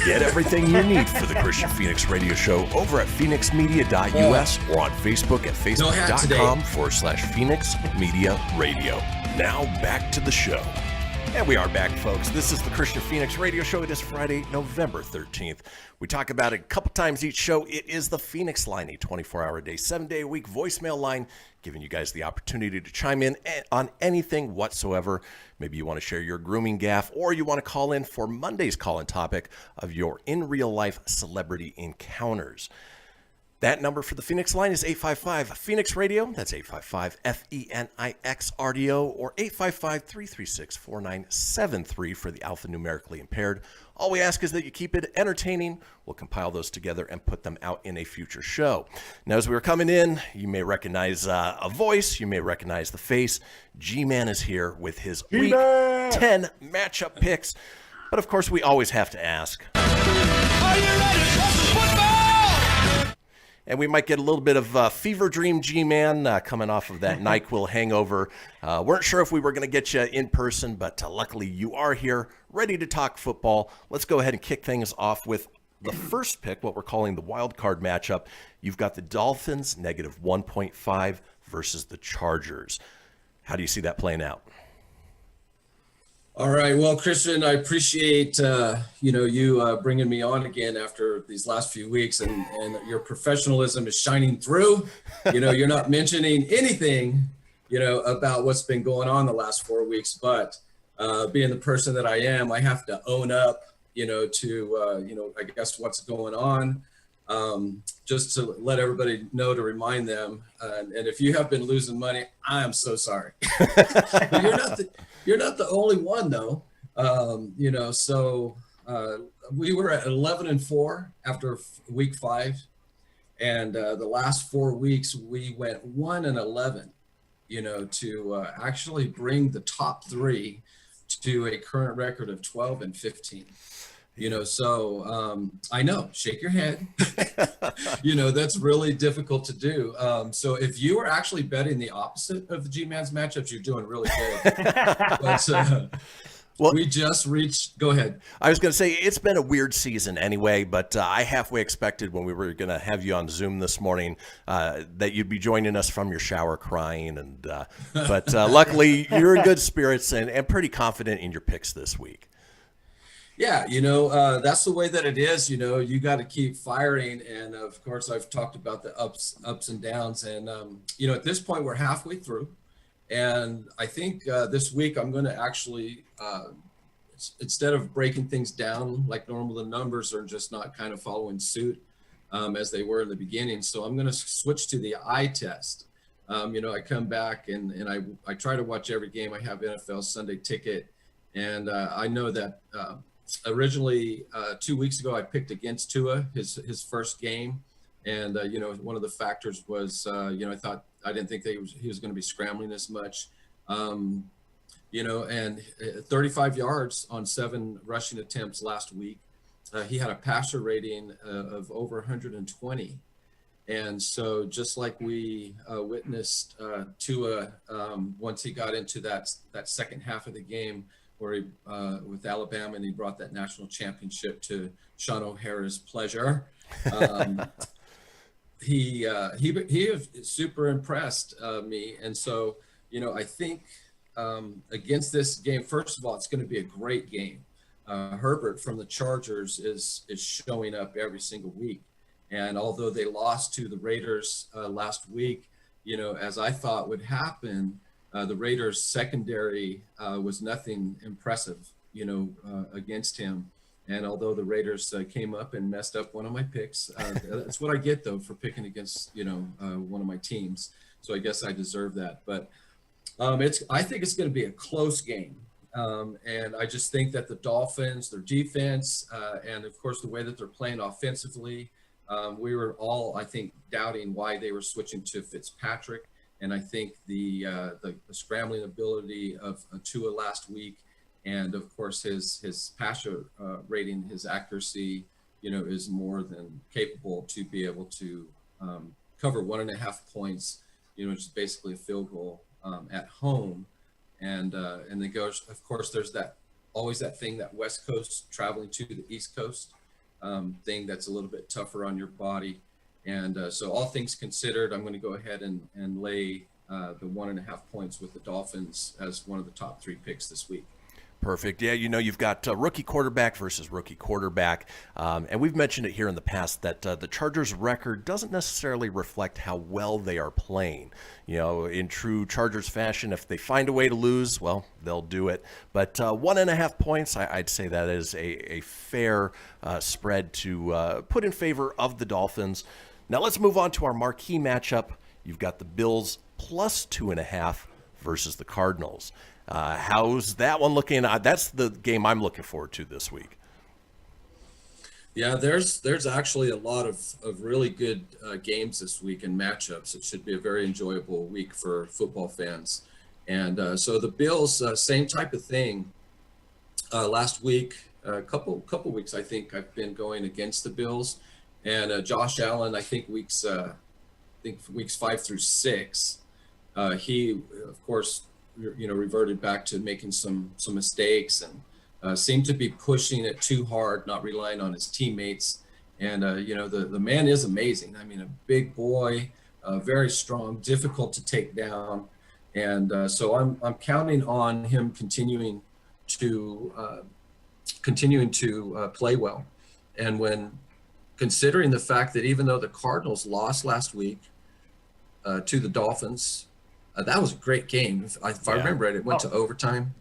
Get everything you need for the Kristian Fenix radio show over at phoenixmedia.us or on Facebook at facebook.com/Fenix Media Radio. Now back to the show. And we are back, folks. This is the Kristian Fenix radio show. It is Friday, November 13th. We talk about it a couple times each show. It is the Fenix Line, a 24-hour-a-day, 7-day-a-week voicemail line, giving you guys the opportunity to chime in on anything whatsoever. Maybe you want to share your grooming gaffe, or you want to call in for Monday's call-in topic of your in-real-life celebrity encounters. That number for the Fenix Line is 855-FENIX-RADIO. That's 855-FENIX-RDO or 855-336-4973 for the alphanumerically impaired. All we ask is that you keep it entertaining. We'll compile those together and put them out in a future show. Now, as we were coming in, you may recognize a voice. You may recognize the face. G-Man is here with his Week 10 matchup picks. But, of course, we always have to ask, are you ready for some football? And we might get a little bit of fever dream G-Man coming off of that NyQuil hangover. Weren't sure if we were going to get you in person, but luckily you are here, ready to talk football. Let's go ahead and kick things off with the first pick, what we're calling the wild card matchup. You've got the Dolphins, negative 1.5 versus the Chargers. How do you see that playing out? All right. Well, Kristian, I appreciate, you bringing me on again after these last few weeks, and your professionalism is shining through. You're not mentioning anything, about what's been going on the last 4 weeks, but being the person that I am, I have to own up, to, I guess what's going on. Just to let everybody know, to remind them, and if you have been losing money, I am so sorry. You're not the only one, though. So we were at 11-4 after week 5, and the last 4 weeks we went 1-11. To actually bring the top 3 to a current record of 12-15. So I know, shake your head. That's really difficult to do. So if you are actually betting the opposite of the G-Man's matchups, you're doing really good. But well, we just reached, go ahead. I was going to say, it's been a weird season anyway, but I halfway expected when we were going to have you on Zoom this morning that you'd be joining us from your shower crying. But luckily, you're in good spirits and pretty confident in your picks this week. Yeah, that's the way that it is. You got to keep firing. And of course, I've talked about the ups and downs. And, at this point, we're halfway through. And I think this week I'm going to actually, instead of breaking things down like normal, the numbers are just not kind of following suit as they were in the beginning. So I'm going to switch to the eye test. I come back and I try to watch every game. I have NFL Sunday Ticket. And I know that originally 2 weeks ago I picked against Tua his first game, and one of the factors was I didn't think that he was going to be scrambling as much, and 35 yards on 7 rushing attempts last week. He had a passer rating of over 120. And so just like we witnessed Tua once he got into that second half of the game where he with Alabama, and he brought that national championship to Sean O'Hara's pleasure. He super impressed me. And so, I think against this game, first of all, it's going to be a great game. Herbert from the Chargers is showing up every single week. And although they lost to the Raiders last week, as I thought would happen, the Raiders secondary was nothing impressive, against him. And although the Raiders came up and messed up one of my picks, that's what I get though for picking against, one of my teams. So I guess I deserve that. But I think it's going to be a close game. And I just think that the Dolphins, their defense, and of course the way that they're playing offensively, we were all, I think, doubting why they were switching to Fitzpatrick. And I think the scrambling ability of Tua last week, and of course his passer rating, his accuracy, is more than capable to be able to cover 1.5 points, which is basically a field goal at home. And then goes, of course, there's always that thing, that West Coast traveling to the East Coast thing that's a little bit tougher on your body. And so all things considered, I'm going to go ahead and lay the 1.5 points with the Dolphins as one of the top 3 picks this week. Perfect. Yeah, you've got rookie quarterback versus rookie quarterback. And we've mentioned it here in the past that the Chargers' record doesn't necessarily reflect how well they are playing. In true Chargers fashion, if they find a way to lose, well, they'll do it. But 1.5 points, I'd say that is a fair spread to put in favor of the Dolphins. Now let's move on to our marquee matchup. You've got the Bills plus 2.5 versus the Cardinals. How's that one looking? That's the game I'm looking forward to this week. Yeah, there's actually a lot of really good games this week and matchups. It should be a very enjoyable week for football fans. And so the Bills, same type of thing. Last week, a couple weeks, I think I've been going against the Bills, and Josh Allen. I think weeks 5 through 6, he of course reverted back to making some mistakes and seemed to be pushing it too hard, not relying on his teammates. And the man is amazing. I mean, a big boy, very strong, difficult to take down. And so I'm counting on him continuing to play well. And when considering the fact that even though the Cardinals lost last week to the Dolphins, that was a great game. If I remember it went to overtime.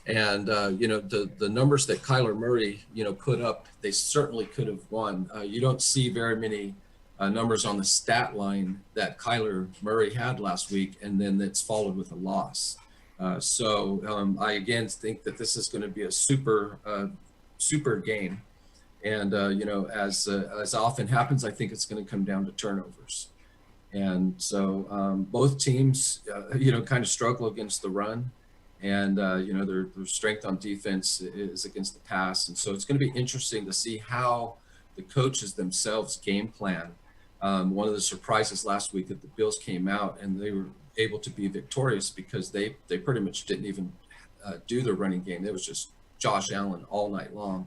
And, the numbers that Kyler Murray, put up, they certainly could have won. You don't see very many numbers on the stat line that Kyler Murray had last week, and then it's followed with a loss. So I, again, think that this is going to be a super game. And, as often happens, I think it's going to come down to turnovers. And so both teams, kind of struggle against the run. And, their strength on defense is against the pass. And so it's going to be interesting to see how the coaches themselves game plan. One of the surprises last week that the Bills came out and they were able to be victorious because they pretty much didn't even do the running game. It was just Josh Allen all night long,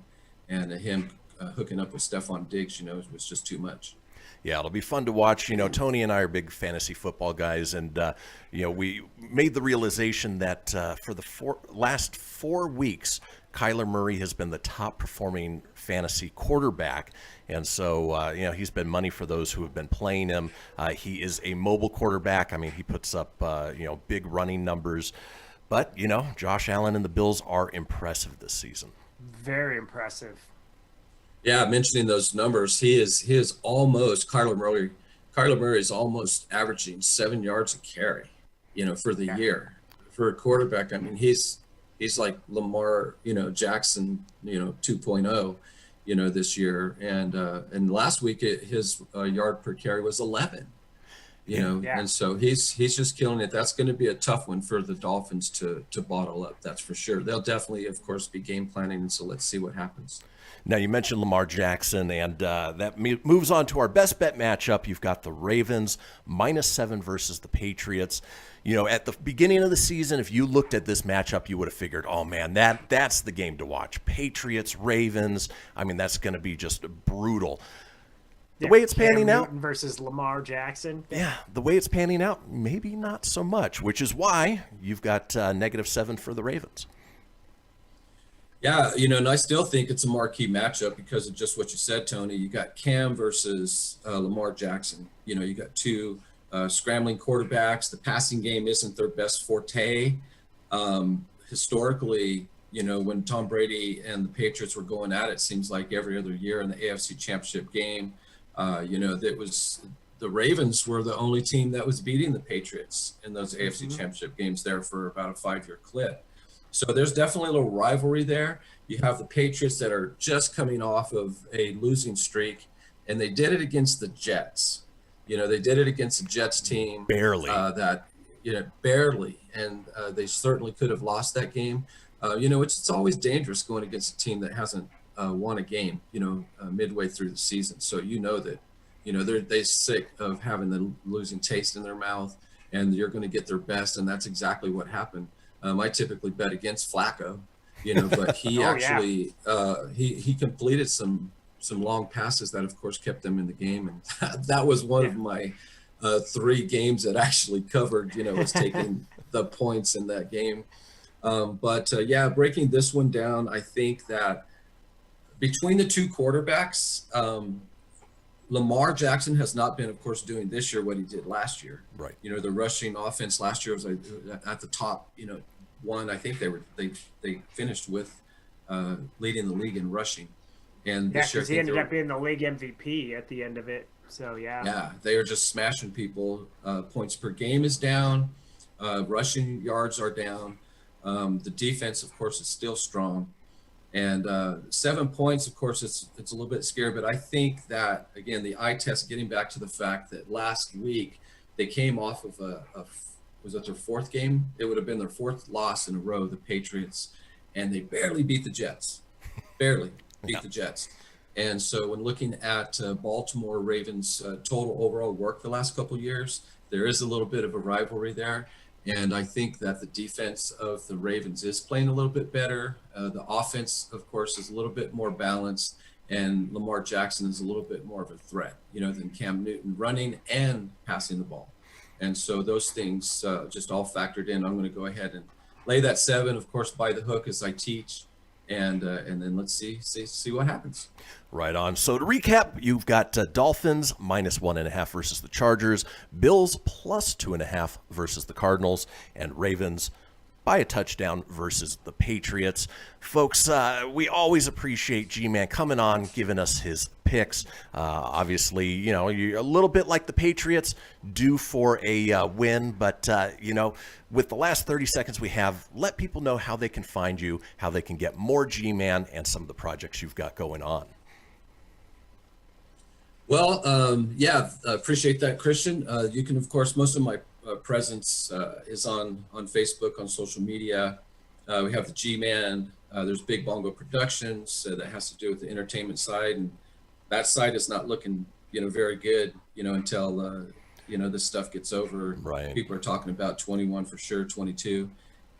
and him hooking up with Stephon Diggs, was just too much. Yeah, it'll be fun to watch. Tony and I are big fantasy football guys, and, we made the realization that for the last 4 weeks, Kyler Murray has been the top performing fantasy quarterback. And so, he's been money for those who have been playing him. He is a mobile quarterback. I mean, he puts up, big running numbers. But, Josh Allen and the Bills are impressive this season. Very impressive. Yeah, mentioning those numbers, he is almost Kyler Murray is almost averaging 7 yards a carry, for the year. For a quarterback, I mean, he's he's like Lamar, Jackson, 2.0, this year. And last week his yard per carry was 11. And so he's just killing it. That's going to be a tough one for the Dolphins to bottle up. That's for sure. They'll definitely, of course, be game planning. And so let's see what happens. Now, you mentioned Lamar Jackson, and that moves on to our best bet matchup. You've got the Ravens -7 versus the Patriots. At the beginning of the season, if you looked at this matchup, you would have figured, oh, man, that's the game to watch. Patriots, Ravens, I mean, that's going to be just brutal. The way it's panning out versus Lamar Jackson. Yeah, the way it's panning out, maybe not so much, which is why you've got -7 for the Ravens. Yeah, and I still think it's a marquee matchup because of just what you said, Tony. You got Cam versus Lamar Jackson. You got two scrambling quarterbacks. The passing game isn't their best forte. Historically, when Tom Brady and the Patriots were going at it, seems like every other year in the AFC Championship game, that was the Ravens were the only team that was beating the Patriots in those AFC Championship games there for about a 5-year clip. So there's definitely a little rivalry there. You have the Patriots that are just coming off of a losing streak, and they did it against the Jets. They did it against the Jets team. Barely. Barely. And they certainly could have lost that game. It's always dangerous going against a team that hasn't won a game, midway through the season. So that, they're sick of having the losing taste in their mouth, and you're going to get their best, and that's exactly what happened. I typically bet against Flacco, but he he completed some long passes that, of course, kept them in the game, and that was one of my 3 games that actually covered. Was taking the points in that game. Breaking this one down, I think that between the two quarterbacks, Lamar Jackson has not been, of course, doing this year what he did last year. Right. The rushing offense last year was at the top, one. I think they finished with leading the league in rushing. And this year, because he ended up being the league MVP at the end of it. So, Yeah, they are just smashing people. Points per game is down. Rushing yards are down. The defense, of course, is still strong. And 7 points, of course, it's a little bit scary. But I think that, again, the eye test, getting back to the fact that last week they came off of was that their 4th game? It would have been their 4th loss in a row, the Patriots. And they barely beat the Jets. Barely beat the Jets. And so when looking at Baltimore Ravens' total overall work the last couple of years, there is a little bit of a rivalry there. And I think that the defense of the Ravens is playing a little bit better. The offense, of course, is a little bit more balanced. And Lamar Jackson is a little bit more of a threat, than Cam Newton running and passing the ball. And so those things just all factored in. I'm going to go ahead and lay that 7, of course, by the hook as I teach. And then let's see what happens. Right on. So to recap, you've got Dolphins -1.5 versus the Chargers, Bills +2.5 versus the Cardinals, and Ravens by a touchdown versus the Patriots. Folks, we always appreciate G-Man coming on, giving us his picks. Obviously, you're a little bit like the Patriots, due for a win, but, with the last 30 seconds we have, let people know how they can find you, how they can get more G-Man and some of the projects you've got going on. Well, appreciate that, Christian. You can, of course, most of my presence is on Facebook, on social media. We have the G-Man. There's Big Bongo Productions that has to do with the entertainment side, and that side is not looking, very good, until this stuff gets over. Right. People are talking about 21 for sure, 22,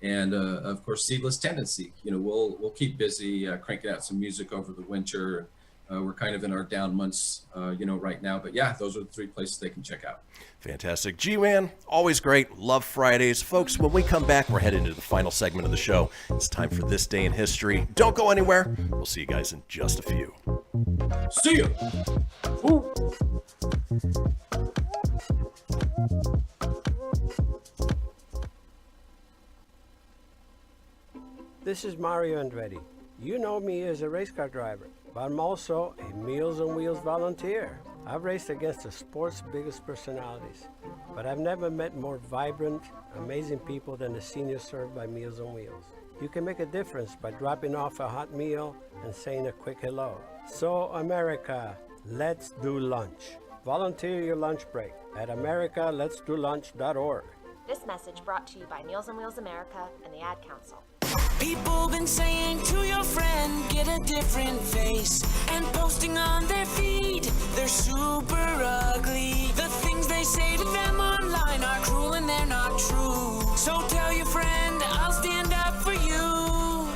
and of course, Seedless Tendency. We'll keep busy cranking out some music over the winter. We're kind of in our down months, right now. But yeah, those are the 3 places they can check out. Fantastic. G-Man, always great. Love Fridays. Folks, when we come back, we're heading into the final segment of the show. It's time for This Day in History. Don't go anywhere. We'll see you guys in just a few. See ya. Ooh. This is Mario Andretti. You know me as a race car driver, but I'm also a Meals on Wheels volunteer. I've raced against the sport's biggest personalities, but I've never met more vibrant, amazing people than the seniors served by Meals on Wheels. You can make a difference by dropping off a hot meal and saying a quick hello. So, America, let's do lunch. Volunteer your lunch break at americaletsdolunch.org. This message brought to you by Meals on Wheels America and the Ad Council. People been saying to your friend, get a different face, and posting on their feed, they're super ugly. The things they say to them online are cruel and they're not true. So tell your friend, I'll stand up for you.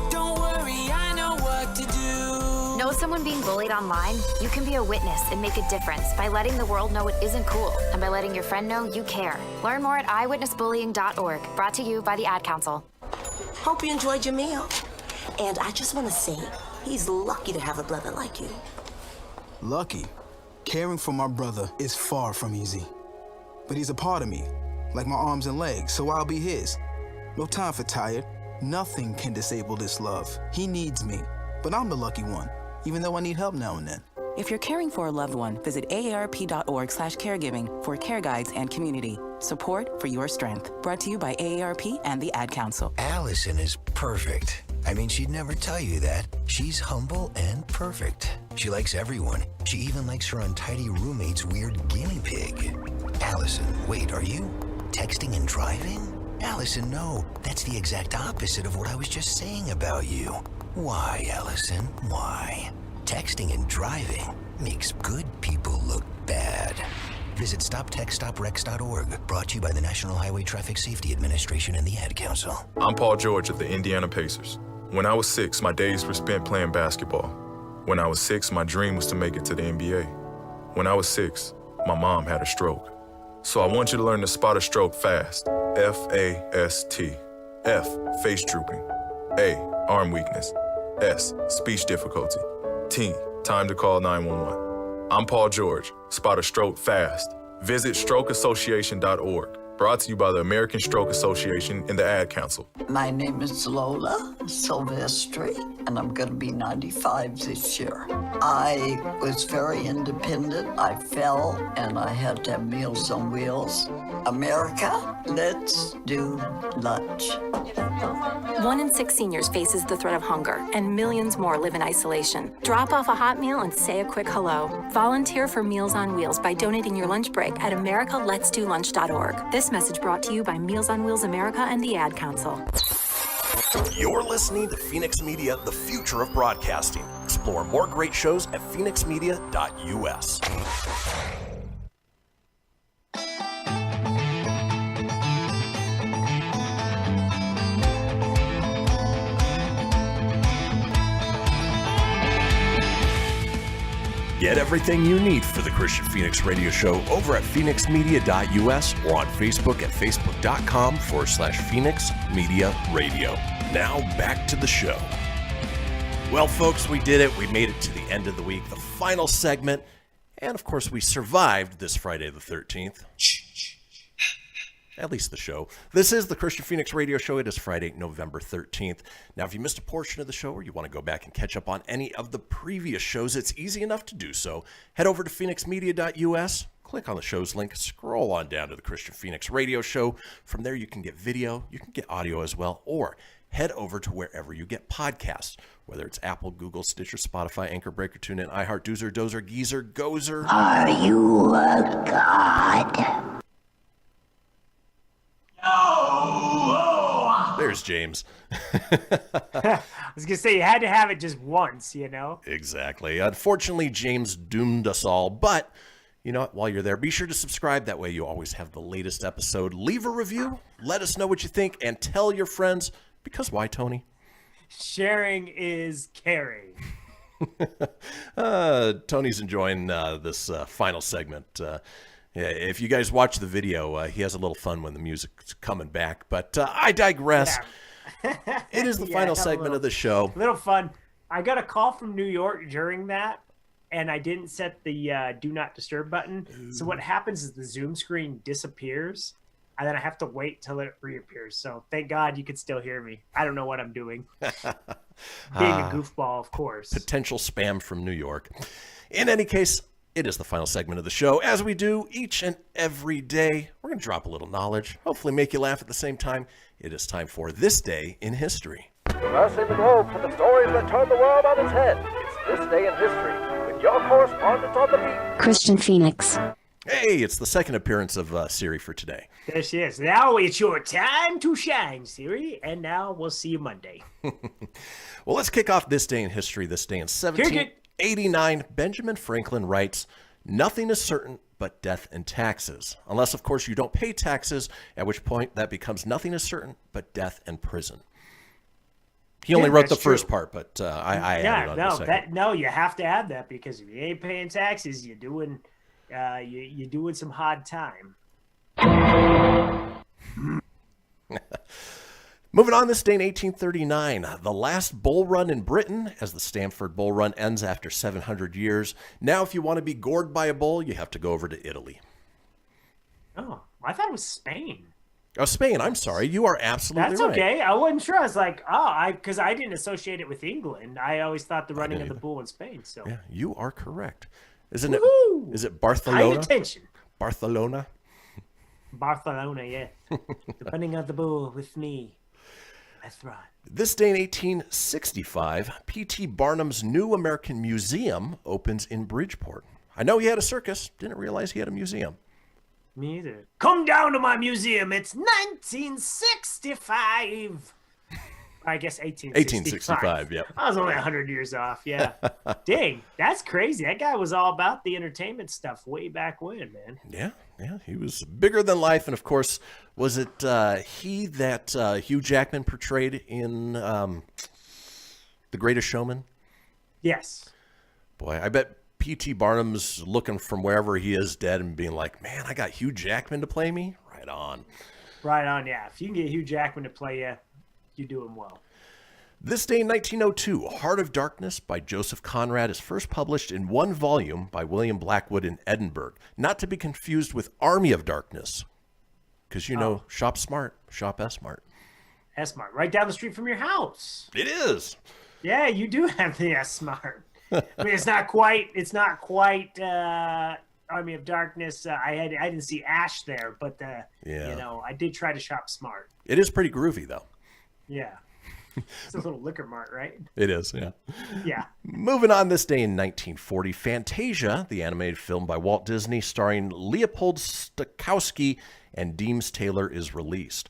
Don't worry, I know what to do. Know someone being bullied online? You can be a witness and make a difference by letting the world know it isn't cool and by letting your friend know you care. Learn more at eyewitnessbullying.org. Brought to you by the Ad Council. Hope you enjoyed your meal. And I just want to say, he's lucky to have a brother like you. Lucky? Caring for my brother is far from easy. But he's a part of me, like my arms and legs, so I'll be his. No time for tired. Nothing can disable this love. He needs me, but I'm the lucky one, even though I need help now and then. If you're caring for a loved one, visit aarp.org/caregiving for care guides and community. Support for your strength. Brought to you by AARP and the Ad Council. Allison is perfect. I mean, she'd never tell you that. She's humble and perfect. She likes everyone. She even likes her untidy roommate's weird guinea pig. Allison, wait, are you texting and driving? Allison, no. That's the exact opposite of what I was just saying about you. Why, Allison? Why? Texting and driving makes good people look bad. Visit StopTextStopWrecks.org. Brought to you by the National Highway Traffic Safety Administration and the Ad Council. I'm Paul George of the Indiana Pacers. When I was 6, my days were spent playing basketball. When I was 6, my dream was to make it to the NBA. When I was 6, my mom had a stroke. So I want you to learn to spot a stroke fast. F-A-S-T. F, face drooping. A, arm weakness. S, speech difficulty. T, time to call 911. I'm Paul George. Spot a stroke fast. Visit strokeassociation.org. Brought to you by the American Stroke Association and the Ad Council. My name is Lola Silvestri, and I'm going to be 95 this year. I was very independent. I fell, and I had to have Meals on Wheels. America, let's do lunch. 1 in 6 seniors faces the threat of hunger, and millions more live in isolation. Drop off a hot meal and say a quick hello. Volunteer for Meals on Wheels by donating your lunch break at americaletsdolunch.org. This message brought to you by Meals on Wheels America and the Ad Council. You're listening to Fenix Media, the future of broadcasting. Explore more great shows at phoenixmedia.us. Get everything you need for the Kristian Fenix Radio Show over at phoenixmedia.us or on Facebook at facebook.com/Fenix Media Radio. Now back to the show. Well, folks, we did it. We made it to the end of the week, the final segment. And, of course, we survived this Friday the 13th. At least the show. This is the Kristian Fenix Radio Show. It is Friday, November 13th. Now, if you missed a portion of the show or you want to go back and catch up on any of the previous shows, it's easy enough to do so. Head over to phoenixmedia.us, click on the show's link, scroll on down to the Kristian Fenix Radio Show. From there, you can get video, you can get audio as well, or head over to wherever you get podcasts, whether it's Apple, Google, Stitcher, Spotify, Anchor, Breaker, TuneIn, iHeart, Doozer, Dozer, Geezer, Gozer. Are you a god? There's James. I was going to say, you had to have it just once, you know? Exactly. Unfortunately, James doomed us all. But, you know what? While you're there, be sure to subscribe. That way you always have the latest episode. Leave a review. Let us know what you think. And tell your friends. Because why, Tony? Sharing is caring. Tony's enjoying this final segment. If you guys watch the video, he has a little fun when the music's coming back. But I digress. Yeah. It is the final segment of the show. Little fun. I got a call from New York during that, and I didn't set the do not disturb button. Ooh. So what happens is the Zoom screen disappears, and then I have to wait till it reappears. So thank God you could still hear me. I don't know what I'm doing. Being a goofball, of course. Potential spam from New York. In any case, It is the final segment of the show. As we do each and every day, we're going to drop a little knowledge, hopefully make you laugh at the same time. It is time for This Day in History. Traversing the globe for the stories that turn the world on its head. It's This Day in History with your correspondent on the beat, Kristian Fenix. Hey, it's the second appearance of Siri for today. There she is. Now it's your time to shine, Siri. And now we'll see you Monday. Well, let's kick off This Day in History. This day in 1789, Benjamin Franklin writes, "Nothing is certain but death and taxes. Unless, of course, you don't pay taxes, at which point that becomes nothing is certain but death and prison." He only wrote the first part, but I added on the second. No, you have to add that because if you ain't paying taxes, you're doing some hard time. Moving on, this day in 1839, the last bull run in Britain, as the Stamford Bull Run ends after 700 years. Now, if you want to be gored by a bull, you have to go over to Italy. Oh, I thought it was Spain. Oh, Spain. I'm sorry. You are absolutely right. That's okay. I wasn't sure. I was like, because I didn't associate it with England. I always thought the running of the bull in Spain. So yeah, you are correct. Is it Barcelona? Pay attention. Barcelona, yeah. The running of the bull with me. That's right. This day in 1865, P.T. Barnum's New American Museum opens in Bridgeport. I know he had a circus. Didn't realize he had a museum. Me either. Come down to my museum. It's 1965. I guess 1865. Yeah. I was only 100 years off. Yeah. Dang, that's crazy. That guy was all about the entertainment stuff way back when, man. Yeah. He was bigger than life. And of course, was it he that Hugh Jackman portrayed in The Greatest Showman? Yes. Boy, I bet P.T. Barnum's looking from wherever he is dead and being like, man, I got Hugh Jackman to play me? Right on. Right on, yeah. If you can get Hugh Jackman to play you, you're doing well. This day in 1902, Heart of Darkness by Joseph Conrad is first published in one volume by William Blackwood in Edinburgh. Not to be confused with Army of Darkness. Because, shop smart, shop S-Smart. S-Smart, right down the street from your house. It is. Yeah, you do have the S-Smart. I mean, it's not quite Army of Darkness. I didn't see Ash there, but I did try to shop smart. It is pretty groovy, though. Yeah. It's a little liquor mart, right? It is, yeah. Yeah. Moving on, this day in 1940, Fantasia, the animated film by Walt Disney starring Leopold Stokowski and Deems Taylor, is released.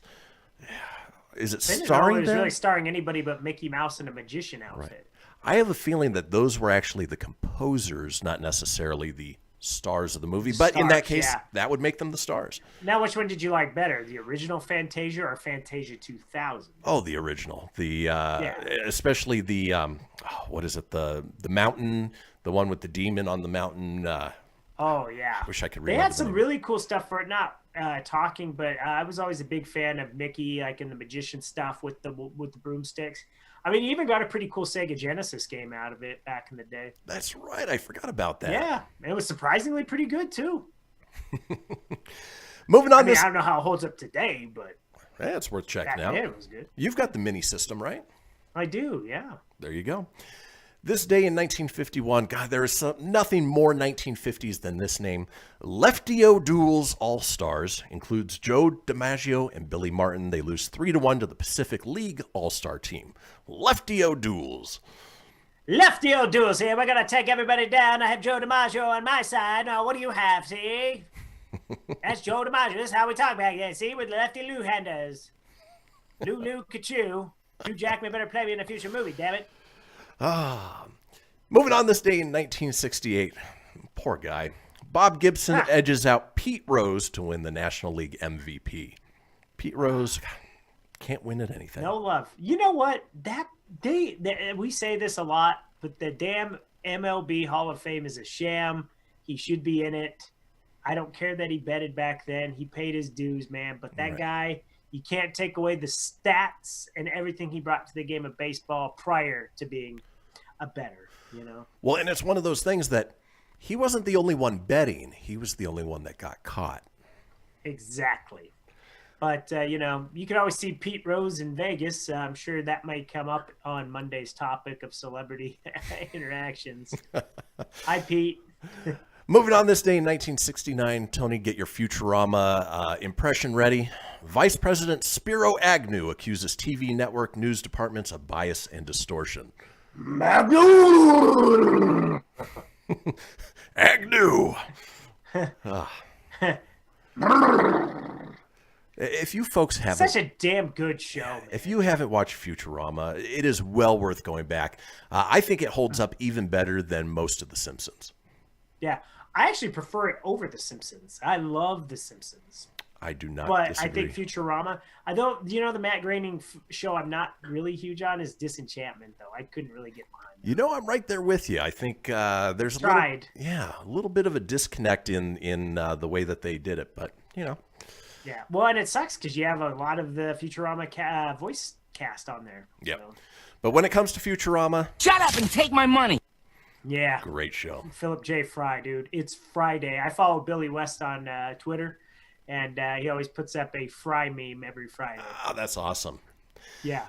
Is it starring them? Really starring anybody but Mickey Mouse in a magician outfit. Right. I have a feeling that those were actually the composers, not necessarily the stars of the movie. But in that case, that would make them the stars. Now, which one did you like better, the original Fantasia or Fantasia 2000? Oh, the original. Especially the what is it? The mountain, the one with the demon on the mountain. Oh yeah. Wish I could remember. They had some really cool stuff for it. Not talking, but I was always a big fan of Mickey, like in the magician stuff with the broomsticks. I mean, you even got a pretty cool Sega Genesis game out of it back in the day. That's right. I forgot about that. Yeah. It was surprisingly pretty good, too. Moving on. I don't know how it holds up today, but... It's worth checking out. Yeah, it was good. You've got the mini system, right? I do, yeah. There you go. This day in 1951, God, there is nothing more 1950s than this name. Lefty O'Doul's All-Stars includes Joe DiMaggio and Billy Martin. They lose 3-1 to the Pacific League All-Star team. Lefty O'Doul's. Lefty O'Doul's here. We're going to take everybody down. I have Joe DiMaggio on my side. Now, what do you have, see? That's Joe DiMaggio. This is how we talk back here, see, with Lefty Lou-handers. Lou Ka-choo. Hugh Jackman better play me in a future movie, damn it. Moving on, this day in 1968, poor guy, Bob Gibson edges out Pete Rose to win the National League MVP. Pete Rose can't win at anything. No love. You know what? We say this a lot, but the damn MLB Hall of Fame is a sham. He should be in it. I don't care that he betted back then. He paid his dues, man. But that guy, you can't take away the stats and everything he brought to the game of baseball prior to being a bettor, Well, and it's one of those things that he wasn't the only one betting. He was the only one that got caught. Exactly. But, you can always see Pete Rose in Vegas. I'm sure that might come up on Monday's topic of celebrity interactions. Hi, Pete. Moving on this day in 1969, Tony, get your Futurama impression ready. Vice President Spiro Agnew accuses TV network news departments of bias and distortion. Agnew! Agnew! If you folks haven't... Such a damn good show. Man. If you haven't watched Futurama, it is well worth going back. I think it holds up even better than most of The Simpsons. Yeah, I actually prefer it over The Simpsons. I love The Simpsons. I do not But disagree. I think Futurama, I don't, the Matt Groening show I'm not really huge on is Disenchantment, though. I couldn't really get behind that. You know, I'm right there with you. I think there's a little bit of a disconnect in the way that they did it, but, Yeah, well, and it sucks because you have a lot of the Futurama voice cast on there. Yep. So. But when it comes to Futurama... Shut up and take my money! Yeah. Great show. Philip J. Fry, dude. It's Friday. I follow Billy West on Twitter, and he always puts up a Fry meme every Friday. Oh, that's awesome. Yeah.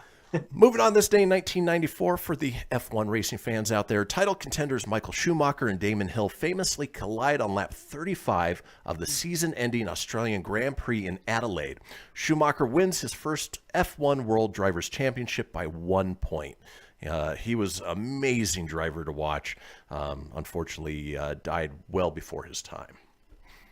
Moving on this day in 1994 for the F1 racing fans out there, title contenders Michael Schumacher and Damon Hill famously collide on lap 35 of the season-ending Australian Grand Prix in Adelaide. Schumacher wins his first F1 World Drivers' Championship by 1 point. He was an amazing driver to watch. Unfortunately, died well before his time.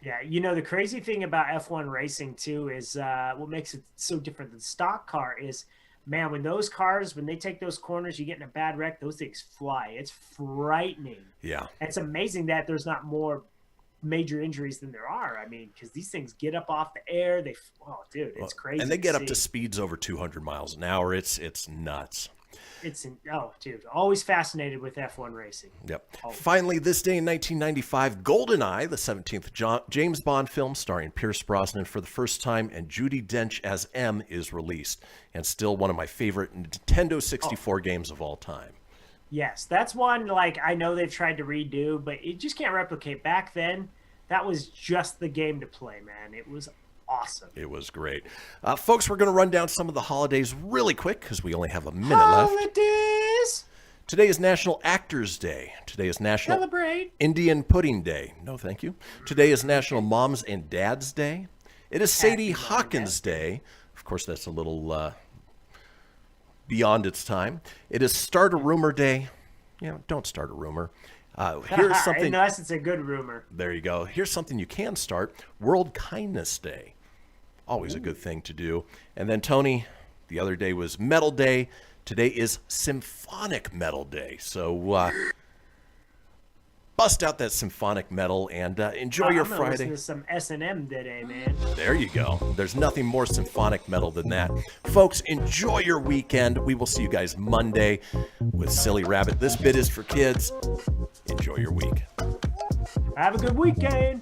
Yeah, the crazy thing about F1 racing, too, is what makes it so different than stock car is, man, when they take those corners, you get in a bad wreck, those things fly. It's frightening. Yeah. And it's amazing that there's not more major injuries than there are. I mean, because these things get up off the air. It's crazy. And they get up to speeds over 200 miles an hour. It's nuts. Always fascinated with F1 racing. Yep. Always. Finally, this day in 1995, GoldenEye, the 17th James Bond film starring Pierce Brosnan for the first time, and Judi Dench as M is released, and still one of my favorite Nintendo 64 games of all time. Yes, that's one, I know they've tried to redo, but it just can't replicate. Back then, that was just the game to play, man. It was awesome. It was great. Folks, we're going to run down some of the holidays really quick because we only have a minute left. Holidays! Today is National Actors Day. Today is National Indian Pudding Day. No, thank you. Today is National Moms and Dads Day. It is Sadie Hawkins Day. Of course, that's a little beyond its time. It is Start a Rumor Day. Don't start a rumor. Here's something. Unless it's a good rumor. There you go. Here's something you can start. World Kindness Day. Always a good thing to do. And then, Tony, the other day was Metal Day. Today is Symphonic Metal Day. So bust out that symphonic metal and enjoy your Friday. Listen to some S&M today, man. There you go. There's nothing more symphonic metal than that. Folks, enjoy your weekend. We will see you guys Monday with Silly Rabbit. This bit is for kids. Enjoy your week. Have a good weekend.